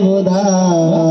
उदास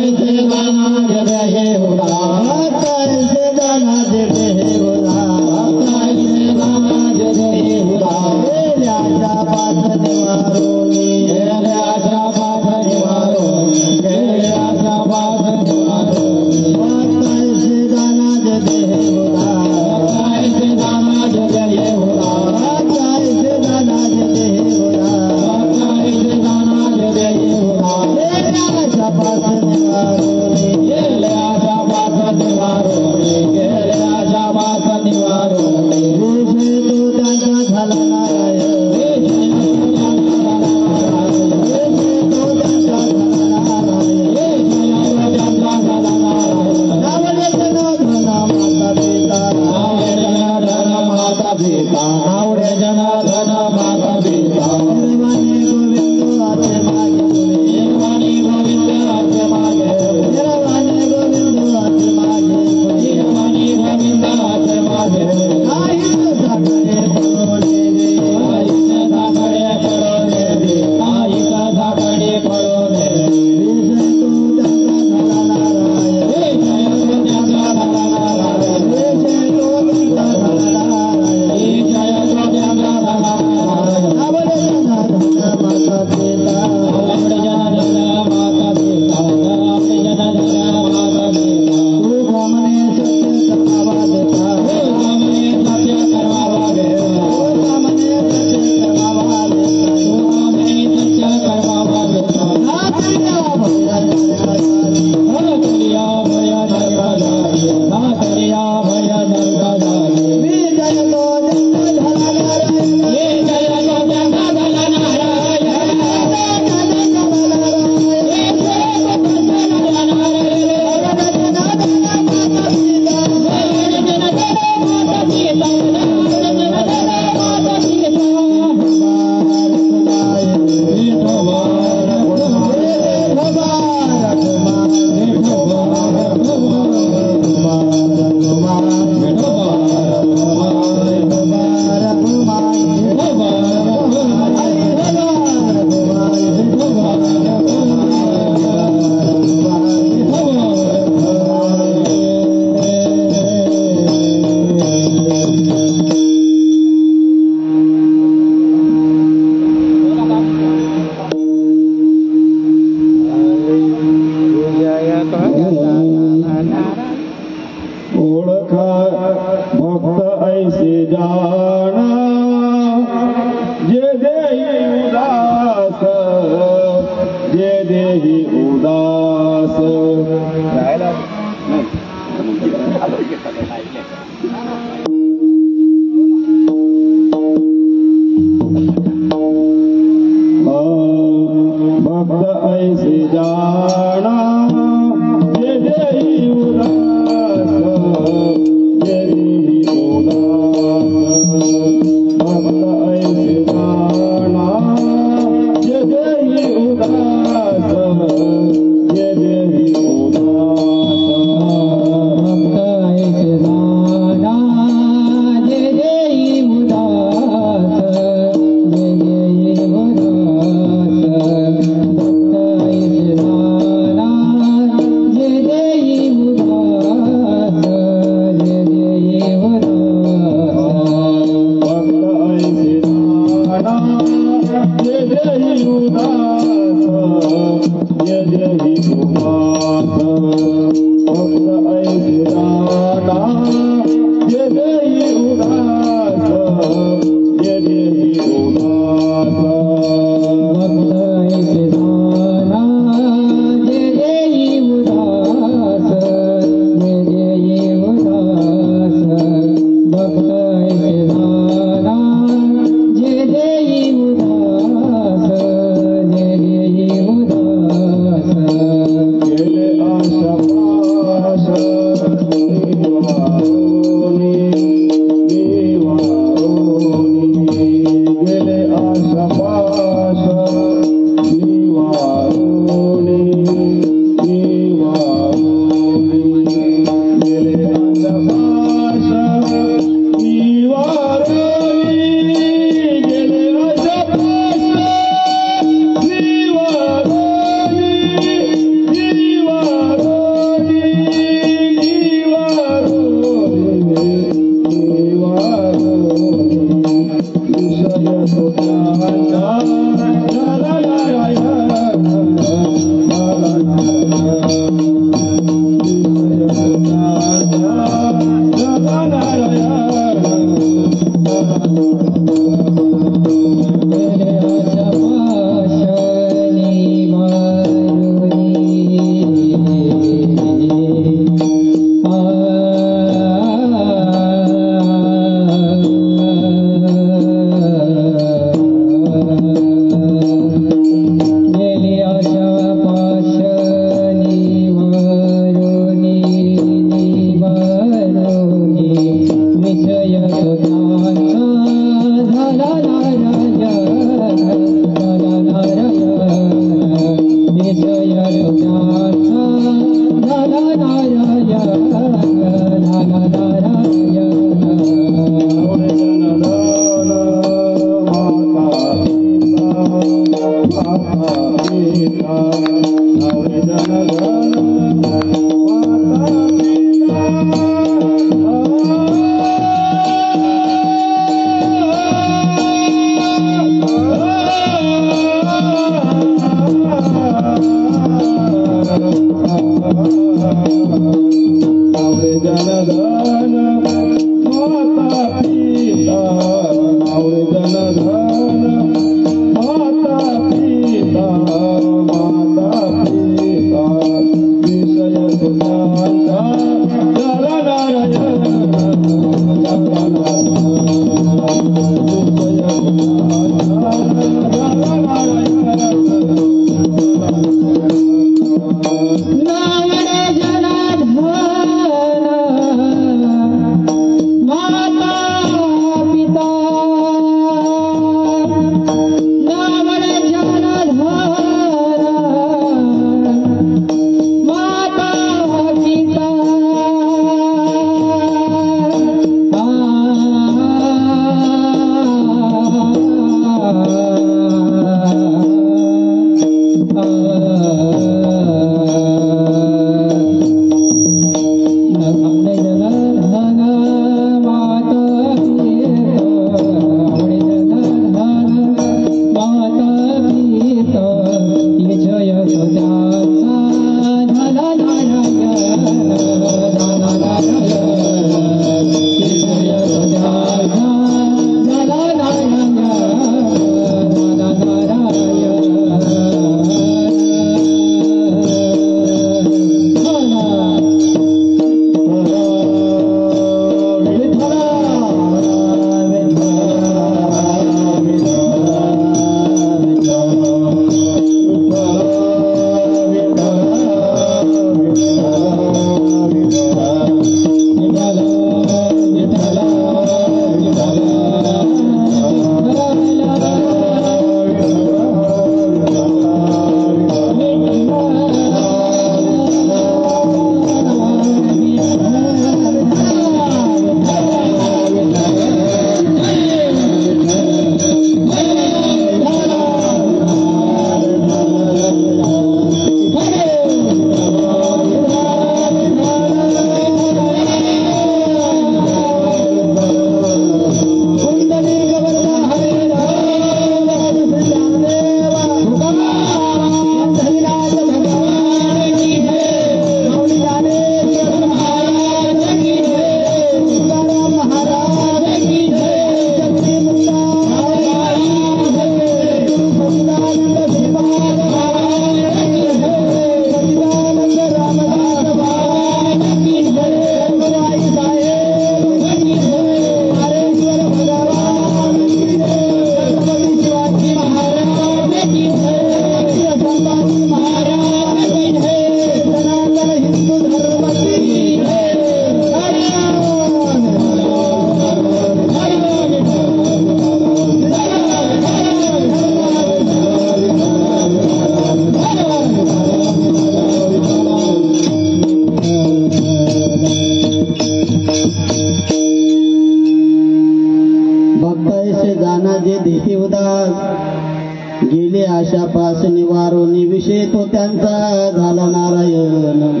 आशापास निवारोनी विषय तो त्यांचा झाला नारायण.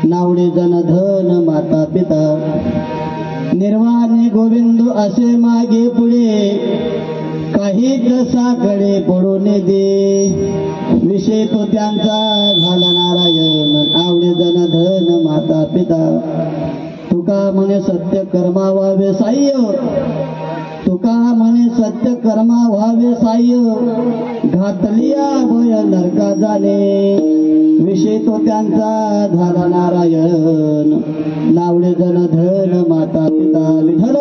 नावडे जन धन माता पिता निर्वाणी गोविंद असे मागे पुढे काहीच साकडे पडून दे. विषय तो त्यांचा झाला नारायण. आवडे जन धन माता पिता तुका म्हणे सत्य कर्मा व्हावे साह्य. तुका म्हणे सत्य कर्मा व्हावे साह्य. घातलिया भय नरका जाणे. विषय तो त्यांचा झाला नारायण. नावडे जन धन माता पिता विठ्ठल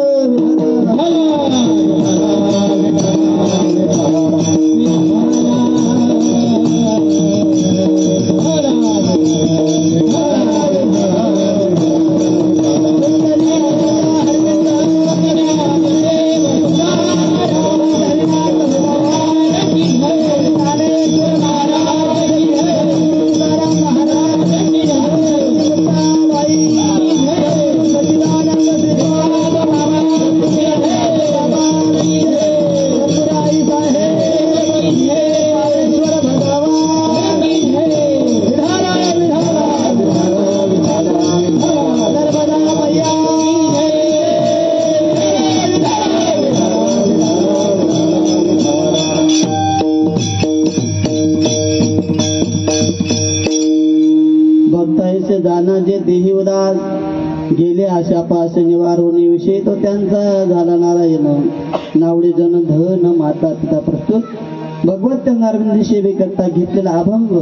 Hare उदास गेले आशापास निवारून विषय तो त्यांचा झाला नारायण नावडे जन धन माता पिता. प्रस्तुत भगवत अरविंद सेवेकरता घेतलेला अभंग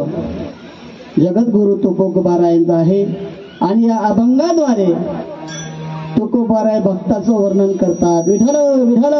जगद्गुरु तुकोबारायांचा आहे आणि या अभंगाद्वारे तुकोबाराय भक्ताचं वर्णन करतात. विठ्ठल विठ्ठल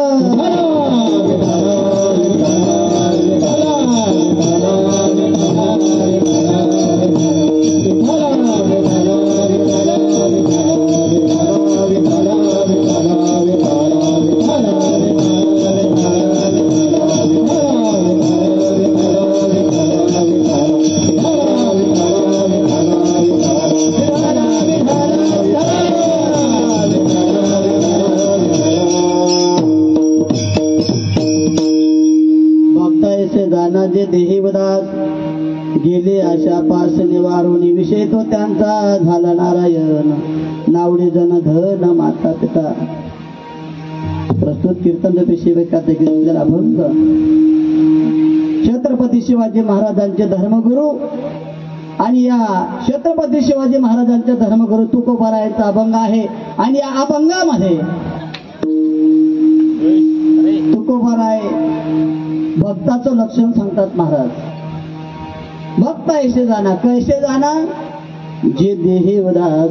जे देहीवदास गेले आशा पास निवारून विषय तो त्यांचा झाला नारायण नावडे जन धन माता पिता. प्रस्तुत कीर्तन सेवेकाचे घेतलेला अभंग छत्रपती शिवाजी महाराजांचे धर्मगुरु आणि या छत्रपती शिवाजी महाराजांचे धर्मगुरु तुकोबारायांचा अभंग आहे. आणि या अभंगामध्ये तुकोबाराय भक्ताचं लक्षण सांगतात महाराज. भक्त ऐसे जाना कैसे जाना जे देही उदास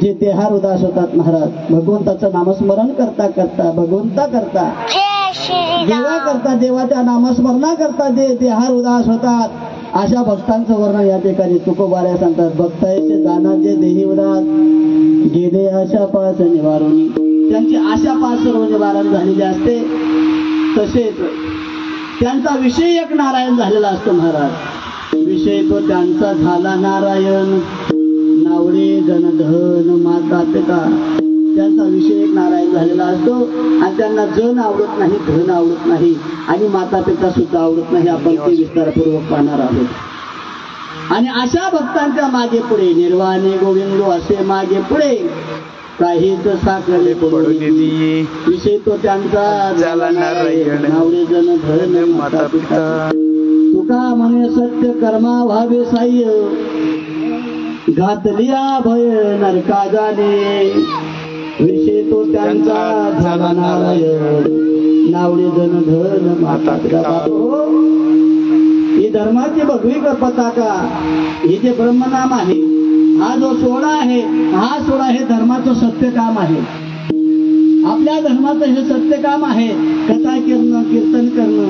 जे देहार उदास होतात महाराज. भगवंताचं नामस्मरण करता करता भगवंता करता देवा करता देवाच्या नामस्मरणा करता जे देहार उदास होतात अशा भक्तांचं वर्णन या ठिकाणी तुकोबाराय सांगतात. भक्त ऐसे जाना जे देही उदास गेले आशा पास निवारून त्यांची आशा पास सर्व निवारण झालेली असते. तसेच त्यांचा विषय एक नारायण झालेला असतो महाराज. विषय तो त्यांचा झाला नारायण नावडे जनधन माता पिता. त्यांचा विषय एक नारायण झालेला असतो आणि त्यांना जन आवडत नाही धन आवडत नाही आणि माता पिता सुद्धा आवडत नाही. आपण ते विस्तारपूर्वक पाहणार आहोत. आणि अशा भक्तांच्या मागे पुढे निर्वाणे गोविंदो असे मागे पुढे काहीच साखरे पडून विषय तो त्यांचा झाला नारायण नावडे जन धन माता पिता. तुका म्हणे सत्य कर्मा व्हावे साह्य घातलिया भय नरका जाणे विषय तो त्यांचा झाला नारायण नावडे जन धन माता पिता. ही धर्माची भगवी पताका हे जे ब्रह्मनाम आहे हा जो सोहळा आहे हा सोहळा हे धर्माचं सत्य काम आहे. आपल्या धर्माचं हे सत्य काम आहे. कथा करणं कीर्तन करणं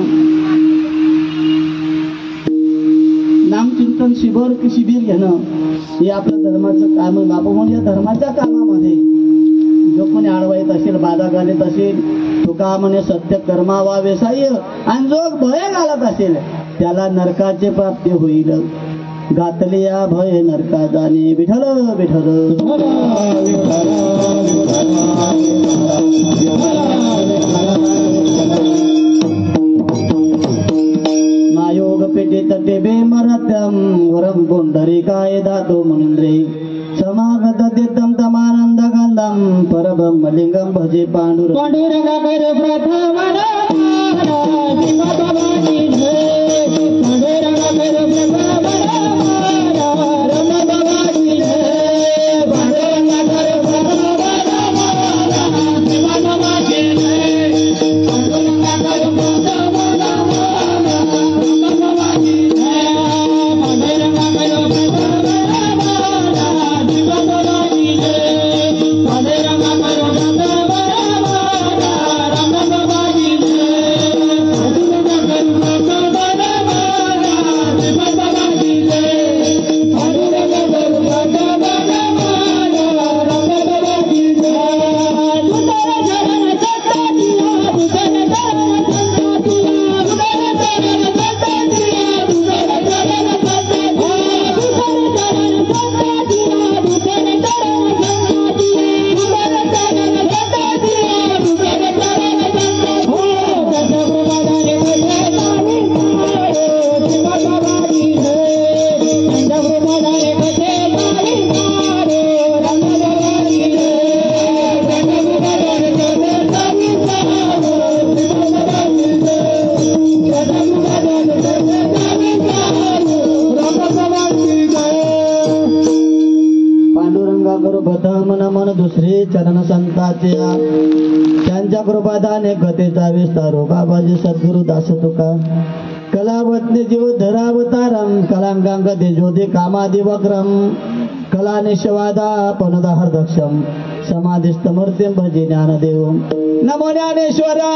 नामचिंतन शिबिर घेणं हे आपल्या धर्माचं काम आहे. आपण या धर्माच्या कामामध्ये जो कोणी आडवाईत असेल बाधा घालीत असेल तुका म्हणे सत्य कर्मा व्हावे साह्य आणि जो भय घालत असेल त्याला नरकाचे प्राप्ती होईल. घातलिया भय नरका जाणे विठ्ठल विठ्ठल. मायोग पेटे तटे बेमरत्यम वरम पुंडरीकाय दातो मुनिंद्रे समागत देतम तमानंद गंधम परब्रह्मलिंगम भजे पांडुरंगा कर प्रथम सर्वप्रथम नमन दुसरे चरण संताचे त्यांच्या कृपादाने कथेचा विस्तारो बाबाजी सद्गुरु दास तुका कलावत्ने जीव धरावतारम कलांगांग देजोदे कामादि वक्रम कला निशवादा पनदा हरदक्षम समाधिस्तमूर्तिं भजे ज्ञानदेव नमो ज्ञानेश्वरा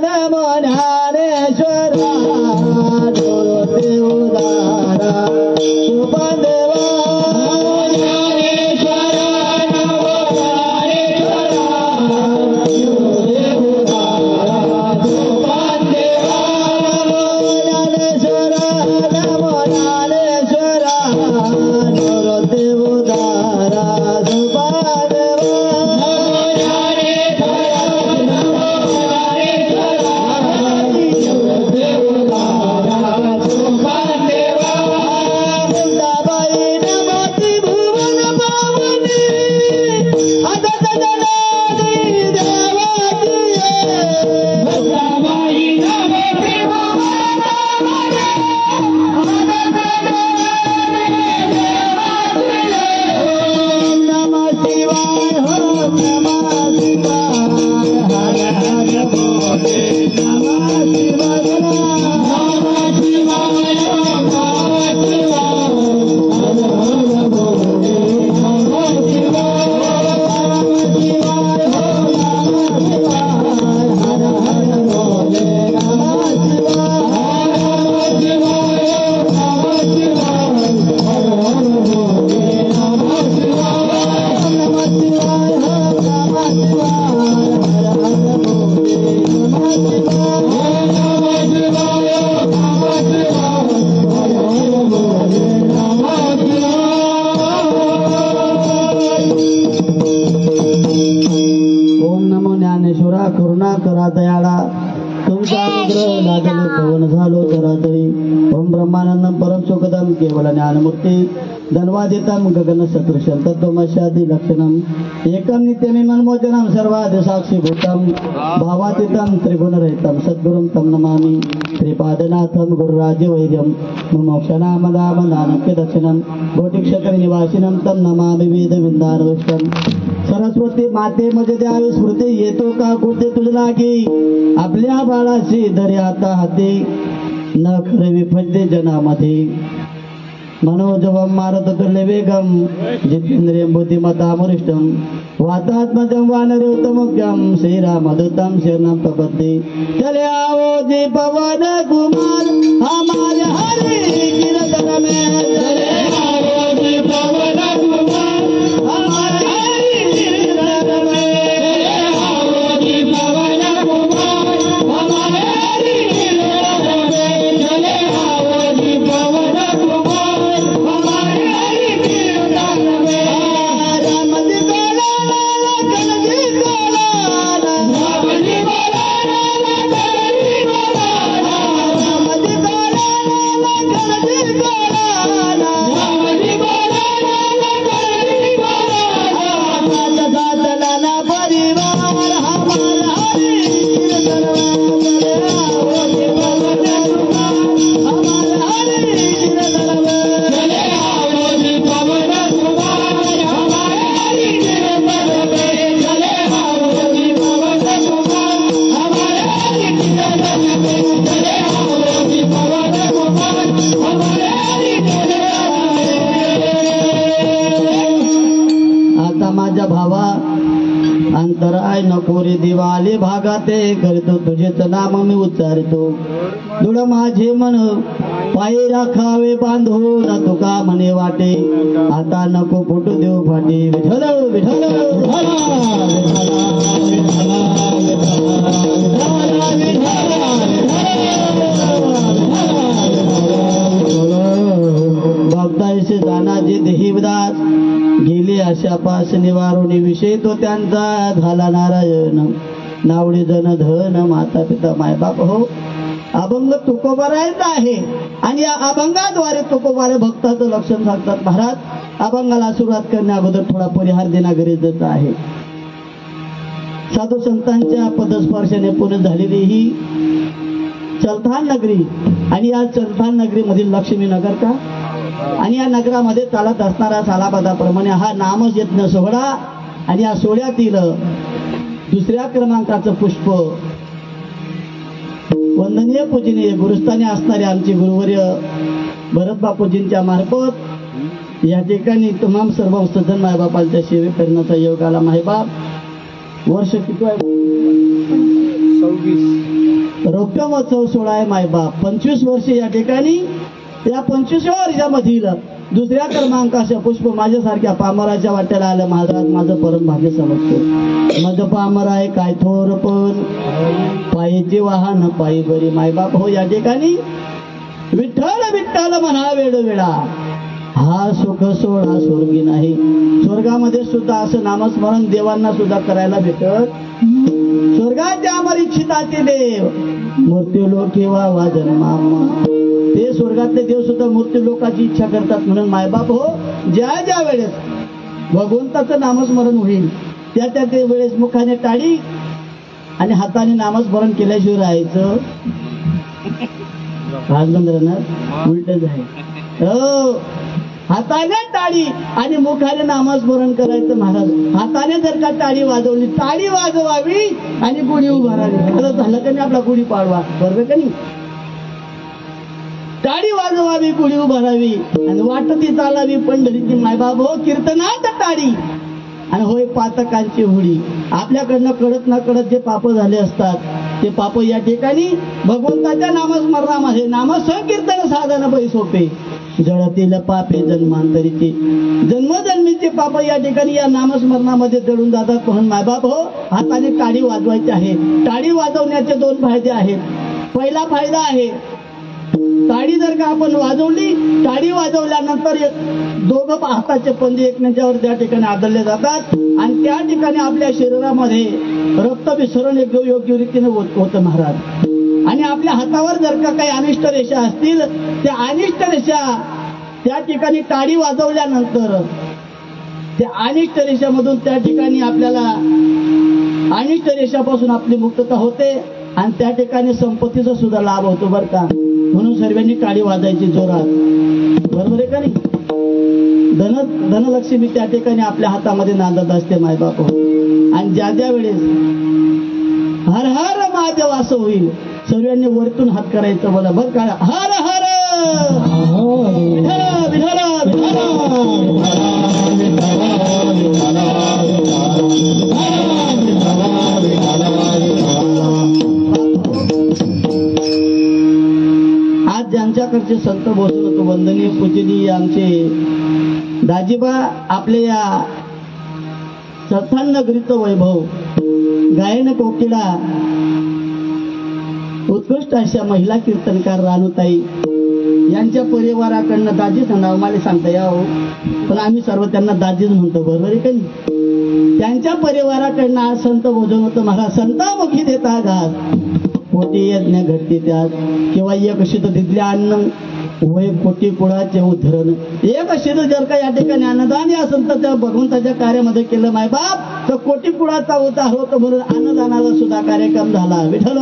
नमो ज्ञानेश्वरा देवदारा देवा केवल ज्ञानमूर्ति धन्वादितम गगन सदृशं तत्त्वमस्यादि लक्षणम् एकं नित्यनिर्मलमोचनं सर्वादि साक्षीभूतं भावातीतं त्रिगुणरहितं सद्गुरुं तं नमामि श्रीपादनाथं गुरुराजवैर्यं मुमोक्षनामदामनानक्य दक्षिणं कोटिक्षत्रनिवासिनं तं नमामि वेदविंदानविष्टं सरस्वती माते मजे द्यावी स्मृती येतो का कुठे तुझला की आपल्या बाळाची धरी आता हाती न खरे विफजते जनामध्ये मनोजवं मारत तुल्य वेगम जितेंद्रियं बुद्धिमतामुरिष्टं वातात्मजं वानरोत्तमोग्यं श्रीरामदूतं शरणं प्रपद्ये चले आओ जी पवन कुमार हमारे हरि गिरधर में चले आओ जी पवन कुमार हमारे हरि गिरधर में चले आओ जी पवन कुमार हमारे हरि गिरधर में चले आओ जी पवन कुमार अंतराय नको रे दिवाले भागाते करतो तुझेच नाम मी उच्चारतो दुड माझे मन पायी राखावे बांधून तुका म्हणे वाटे आता नको फुटू देऊ फाटे विठ्ठल विठ्ठल भक्ताईशी जाणाचे देहीवदास गेले अशा पास निवारुणी विषय तो त्यांचा झाला नारायण नावडी जन धन माता पिता मायबाप हो अभंग तुकोबारायचा आहे आणि या अभंगाद्वारे तुकोबारे भक्ताचं लक्षण सांगतात. महाराज अभंगाला सुरुवात करण्या अगोदर थोडा परिहार देणं गरजेचं आहे. साधू संतांच्या पदस्पर्शाने पूर्ण झालेली ही चलथान नगरी आणि या चलथान नगरी मधील लक्ष्मी नगर का आणि या नगरामध्ये चालत असणारा सालाबादाप्रमाणे हा नामयज्ञ सोहळा आणि या सोहळ्यातील दुसऱ्या क्रमांकाचं पुष्प वंदनीय पूजनीय गुरुस्थानी असणारे आमचे गुरुवर्य भरत बापूजींच्या मार्फत या ठिकाणी तमाम सर्व सज्जन मायबापांच्या सेवे करण्याचा योग आला. मायबाप वर्ष किती आहे? 26 रौप्य महोत्सव सोहळा आहे मायबाप. 25 वर्ष या ठिकाणी या 25व्या वर्षामधील दुसऱ्या क्रमांकाचं पुष्प माझ्यासारख्या पामराच्या वाट्याला आलं. महाराज माझं परम भाग्य समजतो. मध पामर आहे काय थोर पण पायीचे वाहन पायी बरी. मायबाप हो या ठिकाणी विठ्ठल विठ्ठल म्हणा वेळोवेळा हा सुख सोहळा स्वर्गी नाही. स्वर्गामध्ये सुद्धा असं नामस्मरण देवांना सुद्धा करायला भेटत. स्वर्गाच्या अमर इच्छिताचे देव मृत्यूलोकी वा जन्मामा. ते स्वर्गातले देव सुद्धा मृत्यूलोकाची इच्छा करतात. म्हणून मायबाप हो ज्या ज्या वेळेस भगवंताचं नामस्मरण होईल त्या त्या वेळेस मुखाने टाळी आणि हाताने नामस्मरण केल्याशिवाय राहायचं राजबंद्रनाथ उलटच आहे. हो हाताने टाळी आणि मुखाने नामस्मरण करायचं. महाराज हाताने जर का टाळी वाजवली टाळी वाजवावी आणि गुढी उभारावी. खरं झालं का नाही आपला गुढी पाडवा बरोबर का नाही. टाळी वाजवावी गुढी उभारावी आणि वाटती चालावी पंढरीची. मायबाप हो कीर्तनात टाळी आणि होय पातकांची होळी. आपल्याकडनं कळत न कळत जे पाप झाले असतात ते पाप या ठिकाणी भगवंताच्या नामस्मरणामध्ये नामसंकीर्तन साधन पै सोपे जळतील पापे जन्मांतरीचे. जन्मजन्मीचे पाप या ठिकाणी या नामस्मरणामध्ये जळून जातात. म्हणून मायबाप हो हाताने टाळी वाजवायची आहे. टाळी वाजवण्याचे 2 फायदे आहेत. पहिला फायदा आहे टाळी जर का आपण वाजवली टाळी वाजवल्यानंतर दोघं हाताचे पंजे एकमेकांवर त्या ठिकाणी आदळले जातात आणि त्या ठिकाणी आपल्या शरीरामध्ये रक्तभिसरण योग्य रीतीने होतं महाराज. आणि आपल्या हातावर जर का काही अनिष्ट रेषा असतील त्या अनिष्ट रेषा त्या ठिकाणी टाळी वाजवल्यानंतर त्या अनिष्ट रेषामधून त्या ठिकाणी आपल्याला अनिष्ट रेषापासून आपली मुक्तता होते आणि त्या ठिकाणी संपत्तीचा सुद्धा लाभ होतो बरं का. म्हणून सर्वांनी टाळी वाजायची जोरात बरोबर आहे का नाही. धनलक्ष्मी त्या ठिकाणी आपल्या हातामध्ये नांदत असते मायबाप. आणि ज्या ज्या वेळेस हर हर महादेव असं होईल सर्वांनी वरतून हात करायचं बोला बरं का. हर हर विठ्ठल विठ्ठल आज ज्यांच्याकडचे संत बसून होतो वंदनीय पूजनीय आमचे दाजीबा आपल्या या सथान नगरीचं वैभव गायन कोकिळा उत्कृष्ट अशा महिला कीर्तनकार राणूताई यांच्या परिवाराकडनं दाजीचं नाव मला सांगता यावं पण आम्ही सर्व त्यांना दाजीच म्हणतो बरोबर आहे का नाही. त्यांच्या परिवाराकडनं आज संत भोजन होतं. महाराज संतामुखी देता घास कोटी यज्ञ घडते त्यात किंवा एक शीत दिदल्या अन्न वय कोटी कुळाचे उद्धरण. एक शीत जर का या ठिकाणी अन्नदान या संतांच्या भगवंताच्या कार्यामध्ये केलं मायबाप तर कोटी कुळाचा उद्धार होतो. म्हणून अन्नदानाला सुद्धा कार्यक्रम झाला. विठ्ठल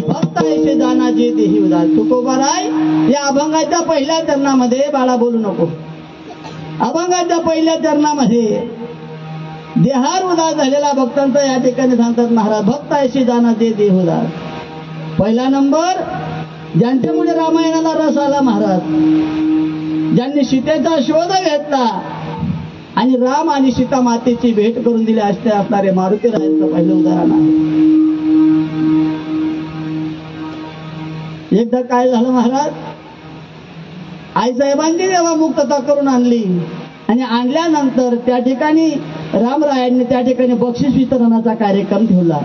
भक्त ऐसे जाना जे देही उदार. तुकोबाराय या अभंगाच्या पहिल्या चरणामध्ये बाळा बोलू नको. अभंगाच्या पहिल्या चरणामध्ये देहार उदार झालेला भक्तांचा या ठिकाणी सांगतात महाराज. भक्त ऐशी जाना जे देह उदार. पहिला नंबर ज्यांच्यामुळे रामायणाला रस आला महाराज. ज्यांनी सीतेचा शोध घेतला आणि राम आणि सीता मातेची भेट करून दिली असते असणारे मारुती रायांचं पहिलं उदाहरण आहे. एकदा काय झालं महाराज आईसाहेबांनी जेव्हा मुक्तता करून आणली आणि आणल्यानंतर त्या ठिकाणी रामरायांनी त्या ठिकाणी बक्षीस वितरणाचा कार्यक्रम ठेवला.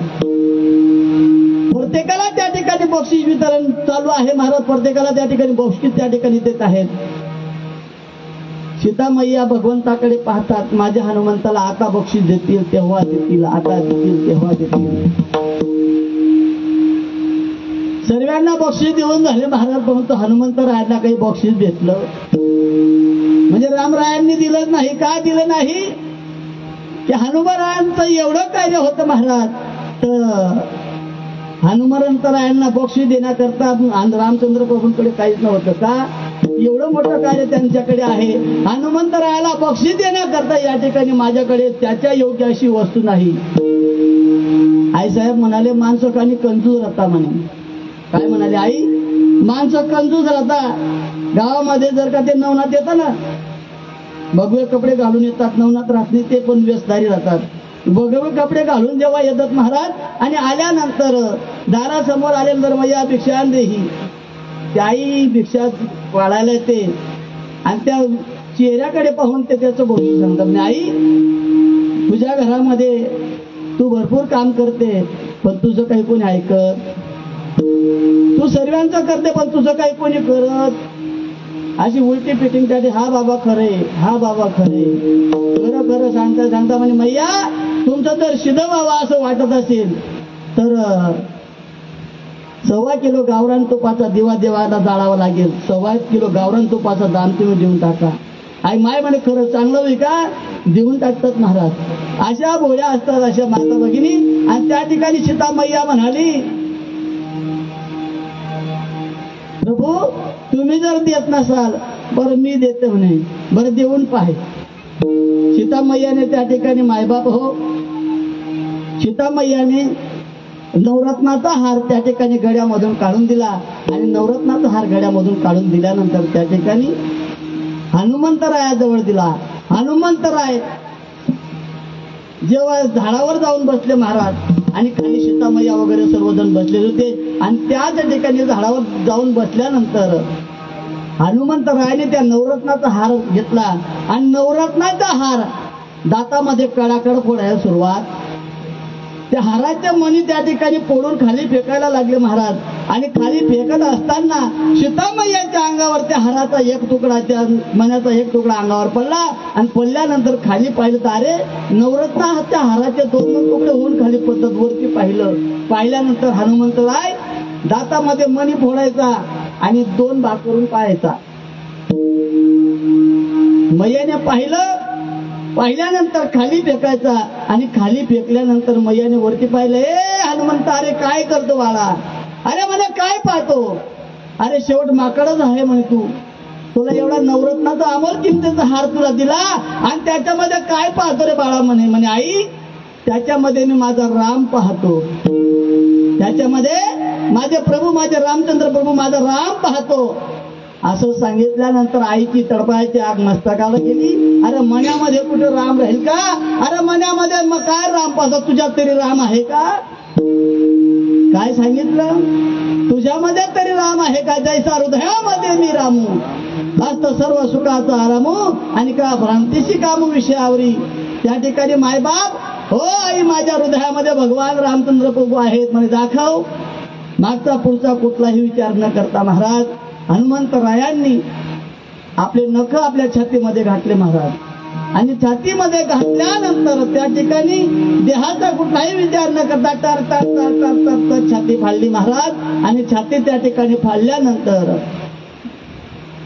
प्रत्येकाला त्या ठिकाणी बक्षीस वितरण चालू आहे महाराज. प्रत्येकाला त्या ठिकाणी बक्षीस त्या ठिकाणी देत आहेत. सीतामय्या भगवंताकडे पाहतात. माझ्या हनुमंताला आता बक्षीस देतील तेव्हा देतील आता देतील तेव्हा देतील. सर्वांना बक्षीस देऊन झाले महाराज. परंतु हनुमंत रायांना काही बक्षीस भेटलं म्हणजे रामरायांनी दिलं नाही. का दिलं नाही की हनुमानरायांचं एवढं कार्य होतं महाराज तर हनुमंतरायांना बक्षीस देण्याकरता रामचंद्र प्रभूंकडे काहीच नव्हतं का? एवढं मोठं कार्य त्यांच्याकडे आहे. हनुमंतरायाला बक्षीस देण्याकरता या ठिकाणी माझ्याकडे त्याच्या योग्य अशी वस्तू नाही. आईसाहेब म्हणाले माणसं काही कंजूस राहता म्हणे. काय म्हणाले आई? माणसं कंजूस राहता. गावामध्ये जर का ते नवनाथ येतात ना, भगवे कपडे घालून येतात. नवनाथ राहत नाही, ते पण व्यस्तधारी राहतात. भगवे कपडे घालून जेव्हा येतात महाराज आणि आल्यानंतर दारासमोर आले तर मैया भिक्षा देही, त्याही भिक्षा वाढायला येते आणि त्या चेहऱ्याकडे पाहून ते त्याचं भविष्य सांगतात. आई, तुझ्या घरामध्ये तू भरपूर काम करते पण तुझं काही कोणी ऐकत, तू सर्वांचं करते पण तुझं काही कोणी करत. अशी उलटी फिटिंग त्याची. हा बाबा खरे, हा बाबा खरे, खरं खरं सांगता सांगता म्हणे मैया तुमचं जर सिद्ध व्हावं असं वाटत असेल तर 1.25 किलो गावरान तुपाचा दिवा देवाला जाळावा लागेल. 1.25 किलो गावरान तुपाचा दान तुम्ही देऊन टाका. आई माय म्हणे खरं चांगलं होईल का? देऊन टाकतात महाराज. अशा भोळ्या असतात अशा माता भगिनी. आणि त्या ठिकाणी सीता मैया म्हणाली प्रभू तुम्ही जर देत नसाल बरं मी देते म्हणे. बरं देऊन पाहे. सीता मैयाने त्या ठिकाणी मायबाप हो, सीता मैयाने नवरत्नाचा हार त्या ठिकाणी गड्यामधून काढून दिला आणि नवरत्नाचा हार गड्यामधून काढून दिल्यानंतर त्या ठिकाणी हनुमंतरायाजवळ दिला. हनुमंतराय जेव्हा झाडावर जाऊन बसले महाराज आणि खाली सीतामैया वगैरे सर्वजण बसलेले होते आणि त्याच ठिकाणी झाडावर जाऊन बसल्यानंतर हनुमंतरायाने त्या नवरत्नाचा हार घेतला आणि नवरत्नाचा हार दातामध्ये कडाकड फोडायला सुरुवात. त्या हाराच्या मणी त्या ठिकाणी फोडून खाली फेकायला लागले महाराज. आणि खाली फेकत असताना सीतामैयाच्या अंगावर त्या हाराचा एक तुकडा, त्या मण्याचा एक तुकडा अंगावर पडला आणि पडल्यानंतर खाली पाहिलं तर अरे नवरत्नाच्या हाराचे 2 तुकडे होऊन खाली पडतात. वरती पाहिलं. पाहिल्यानंतर हनुमंतराय दातामध्ये मणी फोडायचा आणि 2 भाग करून पाहायचा. मैयाने पाहिल्यानंतर खाली फेकायचा आणि खाली फेकल्यानंतर मैयाने वरती पाहिलं. ए हनुमंत, अरे काय करतो बाळा? अरे म्हणे काय पाहतो? अरे शेवट माकडच आहे म्हणे तू. तुला एवढा नवरत्नाचा अमोल किमतीचा हार तुला दिला आणि त्याच्यामध्ये काय पाहतो रे बाळा? म्हणे आई त्याच्यामध्ये मी माझा राम पाहतो. त्याच्यामध्ये माझे प्रभू, माझे रामचंद्र प्रभू, माझा राम पाहतो. असं सांगितल्यानंतर आईची तडपायची आग मस्तकाला गेली. अरे मनामध्ये कुठे राम राहील का? अरे मनामध्ये मग काय राम पाहतो? तुझ्यात तरी राम आहे का? काय सांगितलं? तुझ्यामध्ये तरी राम आहे का? जैसा हृदयामध्ये मी रामू असत सर्व सुखाचा आरामू आणि का भ्रांतीशी कामू विषयावरी. त्या ठिकाणी मायबाप हो आई माझ्या हृदयामध्ये भगवान रामचंद्र प्रभू आहेत म्हणे दाखव. मागचा पुढचा कुठलाही विचार न करता महाराज हनुमंतरायांनी आपले नख आपल्या छातीमध्ये घातले महाराज आणि छातीमध्ये घातल्यानंतर त्या ठिकाणी देहाचा कुठलाही विचार न करता टर टर टर टर टर टर छाती फाडली महाराज. आणि छाती त्या ठिकाणी फाडल्यानंतर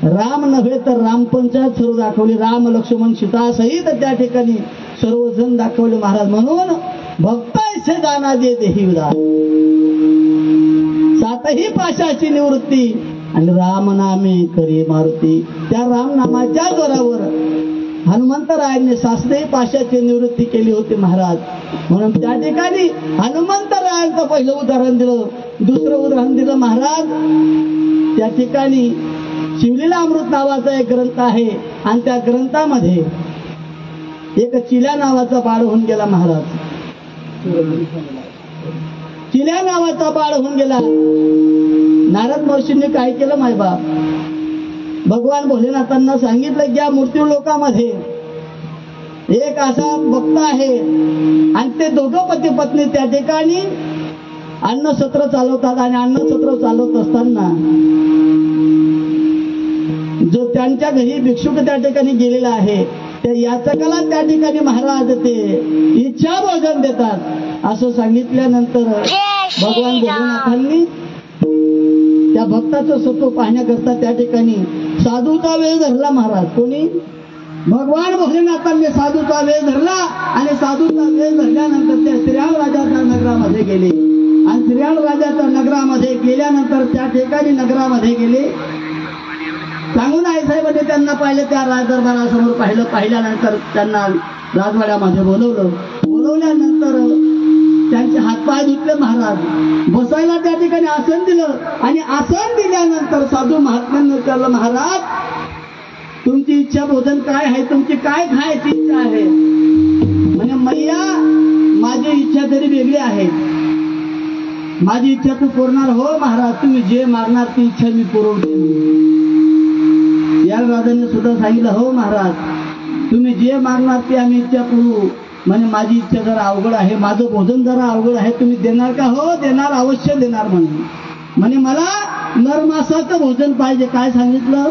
राम नव्हे तर रामपंचायत सर्व दाखवली. राम लक्ष्मण सीता सहित त्या ठिकाणी सर्वजण दाखवले महाराज. म्हणून भक्त ऐसे जाना दे देही उदार, 7ही पाशाची निवृत्ती आणि राम नामे करी मारुती. त्या राम नामाच्या जोरावर हनुमंतरायांनी 7ही पाशाची निवृत्ती केली होती महाराज. म्हणून त्या ठिकाणी हनुमंतरायांचं पहिलं उदाहरण दिलं. दुसरं उदाहरण दिलं महाराज त्या ठिकाणी शिवलीला अमृत नावाचा एक ग्रंथ आहे आणि त्या ग्रंथामध्ये एक चिल्या नावाचा बाळ होऊन गेला महाराज. चिल्या नावाचा बाळ होऊन गेला. नारद महर्षींनी काय केलं मायबाप? भगवान भोलेनाथांना सांगितलं की या मृत्यू लोकामध्ये एक असा भक्त आहे आणि ते दोघं पती पत्नी त्या ठिकाणी अन्नसत्र चालवतात आणि अन्नसत्र चालवत असताना जो त्यांच्या घरी भिक्षुक त्या ठिकाणी गेलेला आहे त्या याचकाला त्या ठिकाणी महाराज ते इच्छा भोजन देतात असं सांगितल्यानंतर भगवान भोलेनाथांनी त्या भक्ताचं सत्व पाहण्याकरता त्या ठिकाणी साधूचा वेळ धरला महाराज. कोणी? भगवान भोलेनाथांनी साधूचा वेश धरला आणि साधूचा वेश धरल्यानंतर ते श्रीराम राजाच्या नगरामध्ये गेले आणि श्रीराम राजाच्या नगरामध्ये गेल्यानंतर त्या ठिकाणी नगरामध्ये गेले. सांगून आईसाहेबांनी त्यांना पाहिलं, त्या राजदरबारासमोर पाहिल्यानंतर त्यांना राजवाड्यामध्ये बोलवल्यानंतर त्यांचे हातपाय धुतले. महाराज बसायला त्या ठिकाणी आसन दिलं आणि आसन दिल्यानंतर साधू महात्म्यांनी विचारलं, महाराज तुमची इच्छा भोजन काय आहे, तुमची काय खायची इच्छा आहे? म्हणजे मैया माझी इच्छा तरी वेगळी आहे, माझी इच्छा तू पुरणार. हो महाराज, तुम्ही जे मागणार ती इच्छा मी पुरवते. या राजांनी सुद्धा सांगितलं, हो महाराज तुम्ही जे मागणार ते आम्ही इच्छा पुरवू. म्हणजे माझी इच्छा जरा अवघड आहे, माझं भोजन जरा अवघड आहे, तुम्ही देणार का? हो देणार, अवश्य देणार. म्हणे मला नरमासाचं भोजन पाहिजे. काय सांगितलं?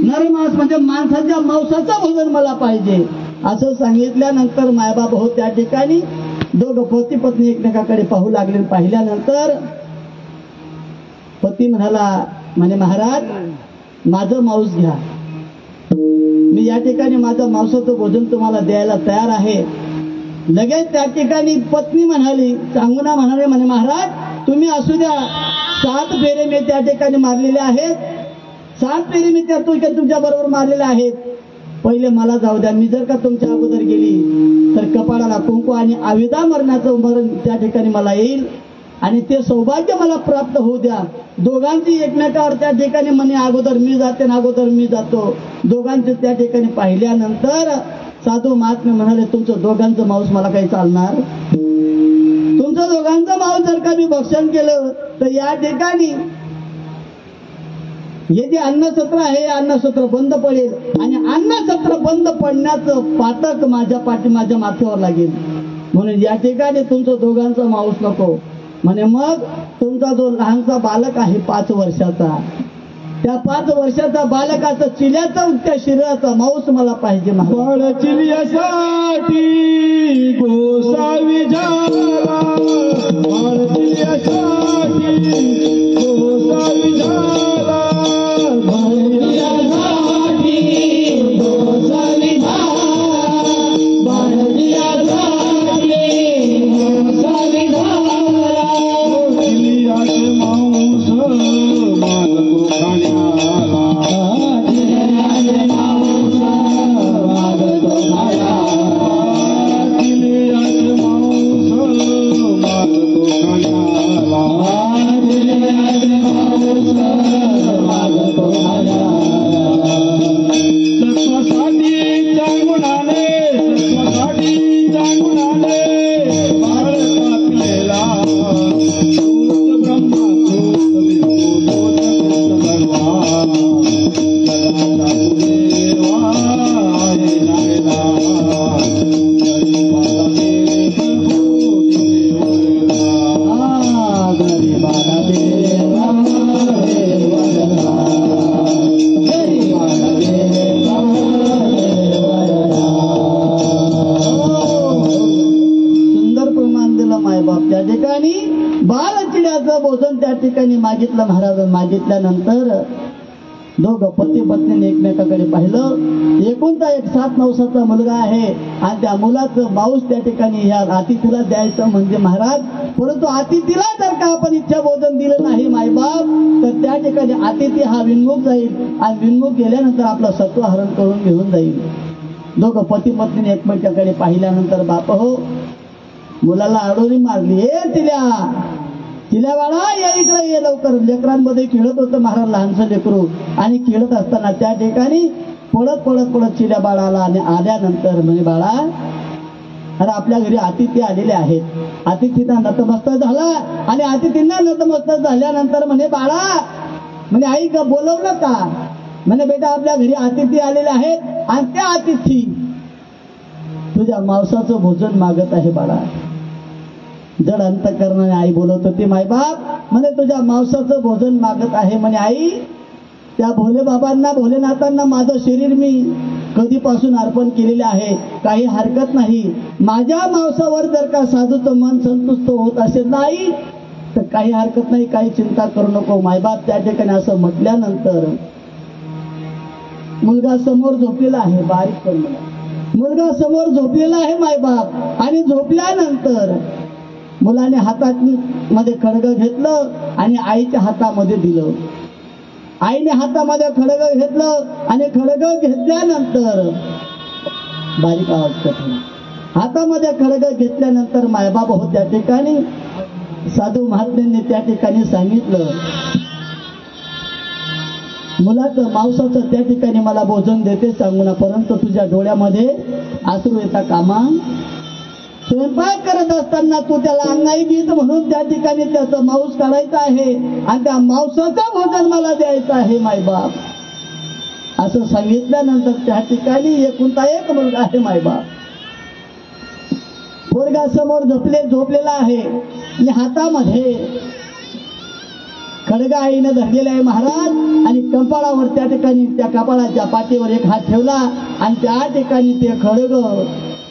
नरमास म्हणजे माणसाच्या मांसाचं भोजन मला पाहिजे असं सांगितल्यानंतर मायबाप हो त्या ठिकाणी दोघं पती पत्नी एकमेकाकडे पाहू लागले. पाहिल्यानंतर पती म्हणाला, म्हणे महाराज माझं मांस घ्या, मी या ठिकाणी माझं मांसाचं भोजन तुम्हाला द्यायला तयार आहे. लगेच त्या ठिकाणी पत्नी म्हणाली, चांगुना म्हणाले, म्हणे महाराज तुम्ही असू द्या, 7 फेरे मी त्या ठिकाणी मारलेले आहेत, 7 फेरे मी त्या तुमच्या बरोबर मारलेले आहेत. पहिले मला जाऊ द्या, मी जर का तुमच्या अगोदर गेली तर कपाळाला कुंकू आणि आविदा मरणाचं मरण त्या ठिकाणी मला येईल आणि ते सौभाग्य मला प्राप्त होऊ द्या. दोघांची एकमेकावर त्या ठिकाणी म्हणे अगोदर मी जाते ना अगोदर मी जातो. दोघांचे त्या ठिकाणी पाहिल्यानंतर साधू महात्मे म्हणाले, तुमचं दोघांचं मांस मला काही चालणार? तुमचं दोघांचं मांस जर का मी भक्षण केलं तर या ठिकाणी हे जे अन्नसत्र आहे अन्नसत्र बंद पडेल आणि अन्नसत्र बंद पडण्याचं पातक माझ्या माथ्यावर लागेल. म्हणून या ठिकाणी तुमचं दोघांचं मांस नको. म्हणे मग तुमचा जो लहानसा बालक आहे 5 वर्षाचा, त्या 5 वर्षाचा बालकाचं चिल्याचा त्या शरीराचा मांस मला पाहिजे. बाळ चिल्यासाठी गोसावी झाला, बाळ चिल्यासाठी गोसावी झाला, बाळ चिल्यासाठी गोसावी झाला, बाळ चिल्यासाठी गोसावी झाला. चिलियाचे मांस मागतो खाण्याला, चिलियाचे मांस मागतो खाण्याला, चिलियाचे मांस मागतो खाण्याला, चिलियाचे मांस मागतो खाण्याला. सत्वासाठी चांगुणाने, सत्वासाठी चांगुणाने बाळ कापलेला, भोजन त्या ठिकाणी मागितलं. महाराज मागितल्यानंतर दोघं पती पत्नीने एकमेकाकडे पाहिलं. एकुलता एक 7-9 वर्षाचा मुलगा आहे आणि त्या मुलाचं मांस त्या ठिकाणी या अतिथीला द्यायचं म्हणजे महाराज. परंतु अतिथीला जर का आपण इच्छा भोजन दिलं नाही मायबाप तर त्या ठिकाणी अतिथी हा विनमुख जाईल आणि विनमुख गेल्यानंतर आपलं सत्व हरण करून घेऊन जाईल. दोघं पती पत्नीने एकमेकाकडे पाहिल्यानंतर बाप हो मुलाला आडोरी मारली. तिल्या बाळा या इकडे ये लवकर. लेकरांमध्ये खेळत होतं महाराज लहानसं लेकरू आणि खेळत असताना त्या ठिकाणी पळत पळत पळत चिल्या बाळाला आणि आल्यानंतर म्हणजे बाळा अरे आपल्या घरी अतिथी आलेले आहेत. अतिथींना नतमस्तक झाला आणि अतिथींना नतमस्तक झाल्यानंतर म्हणे बाळा म्हणे आई का बोलवलं का? म्हणे बेटा आपल्या घरी अतिथी आलेले आहेत आणि त्या अतिथी तुझ्या मांसाचं भोजन मागत आहे बाळा. जड अंतकरणाने आई बोलवत होती मायबाप म्हणे तुझ्या मांसाचं भोजन मागत आहे. म्हणे आई त्या भोले बाबांना भोलेनाथांना माझं शरीर मी कधीपासून अर्पण केलेले आहे, काही हरकत नाही. माझ्या मांसावर जर का साधूचं मन संतुष्ट होत असेल नाही तर काही हरकत नाही, काही चिंता करू नको. मायबाप त्या ठिकाणी असं म्हटल्यानंतर मुलगा समोर झोपलेला आहे, बारीक मुलगा समोर झोपलेला आहे मायबाप. आणि झोपल्यानंतर मुलाने हातात मध्ये खडग घेतलं आणि आईच्या हातामध्ये दिलं. आईने हातामध्ये खडग घेतलं आणि खडग घेतल्यानंतर बारीक आवाज करतो. हातामध्ये खडग घेतल्यानंतर मायबाप हो त्या ठिकाणी. साधू महात्म्यांनी त्या ठिकाणी सांगितलं, मुलाचं मांसाचं त्या ठिकाणी मला भोजन देते सांगू ना, परंतु तुझ्या डोळ्यामध्ये आसरू येता कामा. स्वयंपाक करत असताना तू त्याला अंगाई गीत म्हणून त्या ठिकाणी त्याचं मांस काढायचं आहे आणि त्या मांसाचं भोजन मला द्यायचं आहे मायबाप. असं सांगितल्यानंतर त्या ठिकाणी एकुलता एक मुलगा आहे मायबाप. पोरगा समोर झोपलेला आहे आणि हातामध्ये खडगा आईनं धरलेला आहे महाराज. आणि कपाळावर त्या ठिकाणी त्या कपाळाच्या पाठीवर एक हात ठेवला आणि त्या ठिकाणी ते खडग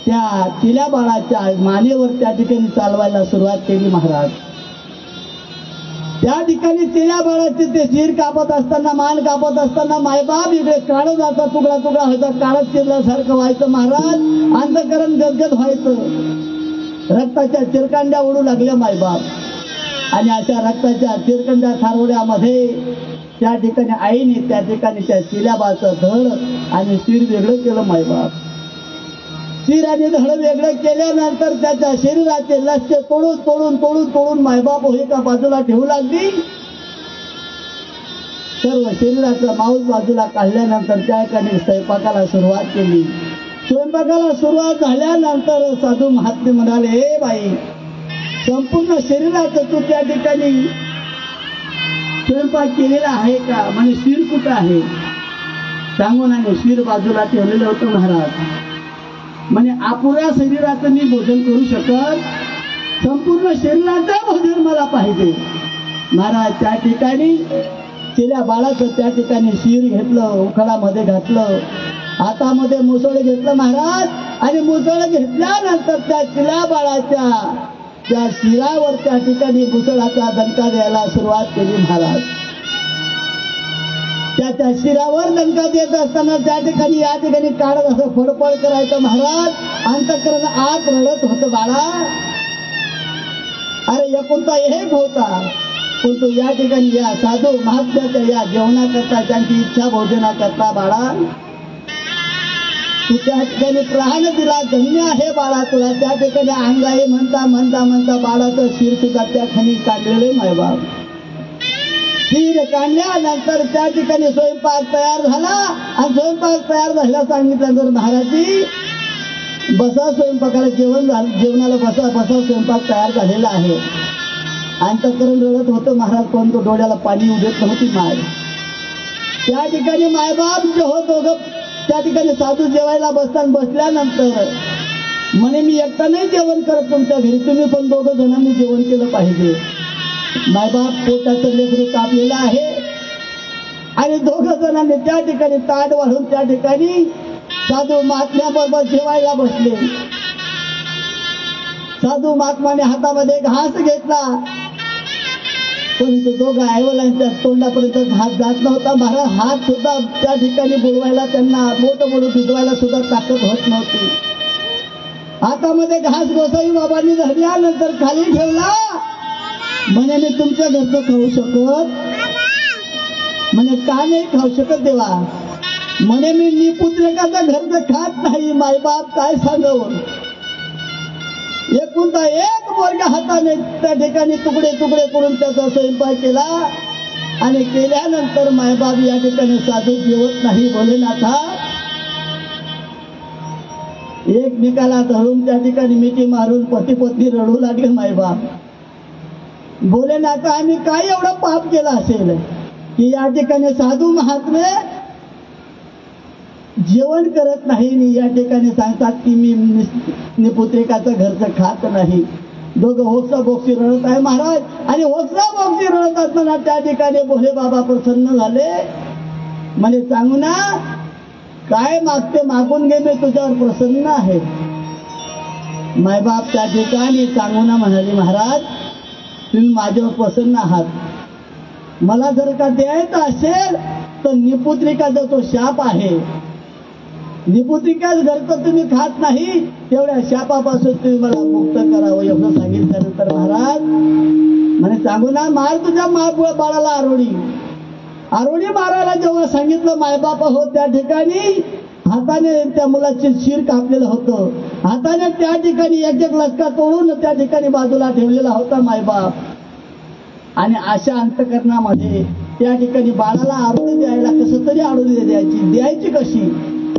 त्या चिल्या बाळाच्या मानेवर त्या ठिकाणी चालवायला सुरुवात केली महाराज. त्या ठिकाणी चिल्या बाळाचे ते शिर कापत असताना, मान कापत असताना मायबाप इकडे काढत जाता, तुकडा तुकडा व्हायचा, काढत चिरल्यासारखं व्हायचं महाराज. अंतःकरण गदगद व्हायचं, रक्ताच्या चिरकांड्या उडू लागल्या मायबाप. आणि अशा रक्ताच्या चिरकंड्या थारोड्यामध्ये त्या ठिकाणी आईने त्या ठिकाणी त्या शिल्याबाचं धड आणि शिर वेगळं केलं मायबाप. शिर आणि धड वेगळं केल्यानंतर त्याच्या शरीराचे लक्ष तोडून तोडून तोडून तोडून मायबाप हो एका बाजूला ठेवू लागली. सर्व शरीराचं मांस बाजूला काढल्यानंतर त्या ठिकाणी स्वयंपाकाला सुरुवात केली. स्वयंपाकाला सुरुवात झाल्यानंतर साधू महात्मे म्हणाले, हे बाई, संपूर्ण शरीराचं तू त्या ठिकाणी स्वयंपाक केलेला आहे का? म्हणजे शिर कुठं आहे? सांगून आणि शिर बाजूला ठेवलेलं होतं महाराज. म्हणजे अपुऱ्या शरीराचं मी भोजन करू शकत, संपूर्ण शरीराचं भोजन मला पाहिजे महाराज. त्या ठिकाणी चिल्या बाळाचं त्या ठिकाणी शिर घेतलं, उखळामध्ये घातलं, हातामध्ये मुसळ घेतलं महाराज. आणि मुसळ घेतल्यानंतर त्या चिल्या बाळाच्या त्या शिरावर त्या ठिकाणी मुसळाचा दणका द्यायला सुरुवात केली महाराज. त्या शिरावर दणका देत असताना त्या ठिकाणी या ठिकाणी काढत असं फडफड करायचं महाराज. अंतःकरण आत रडत होतं बाळा. अरे एकुलता एक होता, परंतु या ठिकाणी या साधू महात्म्याच्या या जेवणाकरता, त्यांची इच्छा भोजनाकरता बाळा तू त्या ठिकाणी प्राण दिला. धन्य आहे बाळा तुला. त्या ठिकाणी अंगाई म्हणता म्हणता म्हणता बाळाचं शिर सुद्धा त्या ठिकाणी काढलेले मायबाप. शिर काढल्यानंतर त्या ठिकाणी स्वयंपाक तयार झाला. आणि स्वयंपाक तयार झाला सांगितल्यानंतर महाराजी बसा, स्वयंपाकाला जेवणाला बसा बसा, स्वयंपाक तयार झालेला आहे. अंतःकरण रडत होतं महाराज, परंतु डोळ्याला पाणी उडत नव्हती माय. त्या ठिकाणी मायबाप जे हो दोघं त्या ठिकाणी साधू जेवायला बसल्यानंतर म्हणे, मी एकटा नाही जेवण करत तुमच्या घरी, तुम्ही पण दोघं जणांनी जेवण केलं पाहिजे. मायबाप पोटाचं लेकरू कापलेलं आहे आणि दोघं जणांनी त्या ठिकाणी ताट वाढून त्या ठिकाणी साधू महात्म्याबरोबर जेवायला बसले. साधू महात्माने हातामध्ये घास घेतला, परंतु दोघं ऐवलांच्या तोंडापर्यंत घास जात नव्हता महाराज. हात सुद्धा त्या ठिकाणी बुडवायला, त्यांना बोट बुडून भिजवायला सुद्धा ताकद होत नव्हती. हातामध्ये घास गोसाई बाबांनी धरल्यानंतर खाली ठेवला. म्हणे, मी तुमच्या घरचं खाऊ शकत? म्हणे, का नाही खाऊ शकत देवा? म्हणे, मी निपुत्रकाचं घरचं खात नाही. मायबाप काय सांगावं. एकुलता एक पोरगा हाताने त्या ठिकाणी तुकडे तुकडे करून त्याचा स्वयंपाक केला. आणि केल्यानंतर मायबाप या ठिकाणी साधू जेवत नाही. भोलेनाथा एकमेकाला धरून त्या ठिकाणी मिठी मारून पती पत्नी रडू लागले. मायबाप, भोलेनाथा आम्ही काय एवढं पाप केलं असेल की या ठिकाणी साधू महात्मे जेवण करत नाही. या ठिकाणी सांगतात की मी निपुत्रिकाचं घरचं खात नाही. दोघं होक्सा बोक्सी रडत आहे महाराज. आणि होक्सा बोक्सी रडत असताना त्या ठिकाणी भोले बाबा प्रसन्न झाले. म्हणे, सांगू ना काय मागते, मागून घे, मी तुझ्यावर प्रसन्न आहे. मायबाप त्या ठिकाणी सांगू ना म्हणाली, महाराज तुम्ही माझ्यावर प्रसन्न आहात, मला जर का द्यायचं असेल तर निपुत्रिकाचा तो शाप आहे. निपुत्रिकाच घरचं तुम्ही खात नाही, तेवढ्या शापापासून तुम्ही मला मुक्त करावं एवढं सांगितल्यानंतर महाराज म्हणे सांगू ना, मार तुझ्या बाळाला आरोडी. आरोडी मारायला जेव्हा सांगितलं मायबाप हो, त्या ठिकाणी हाताने त्या मुलाचे शिर कापलेलं होतं. हाताने त्या ठिकाणी एक एक लचका तोडून त्या ठिकाणी बाजूला ठेवलेला होता मायबाप. आणि अशा अंतकरणामध्ये त्या ठिकाणी बाळाला आरोळी द्यायला कसं तरी आरोळी द्यायची कशी?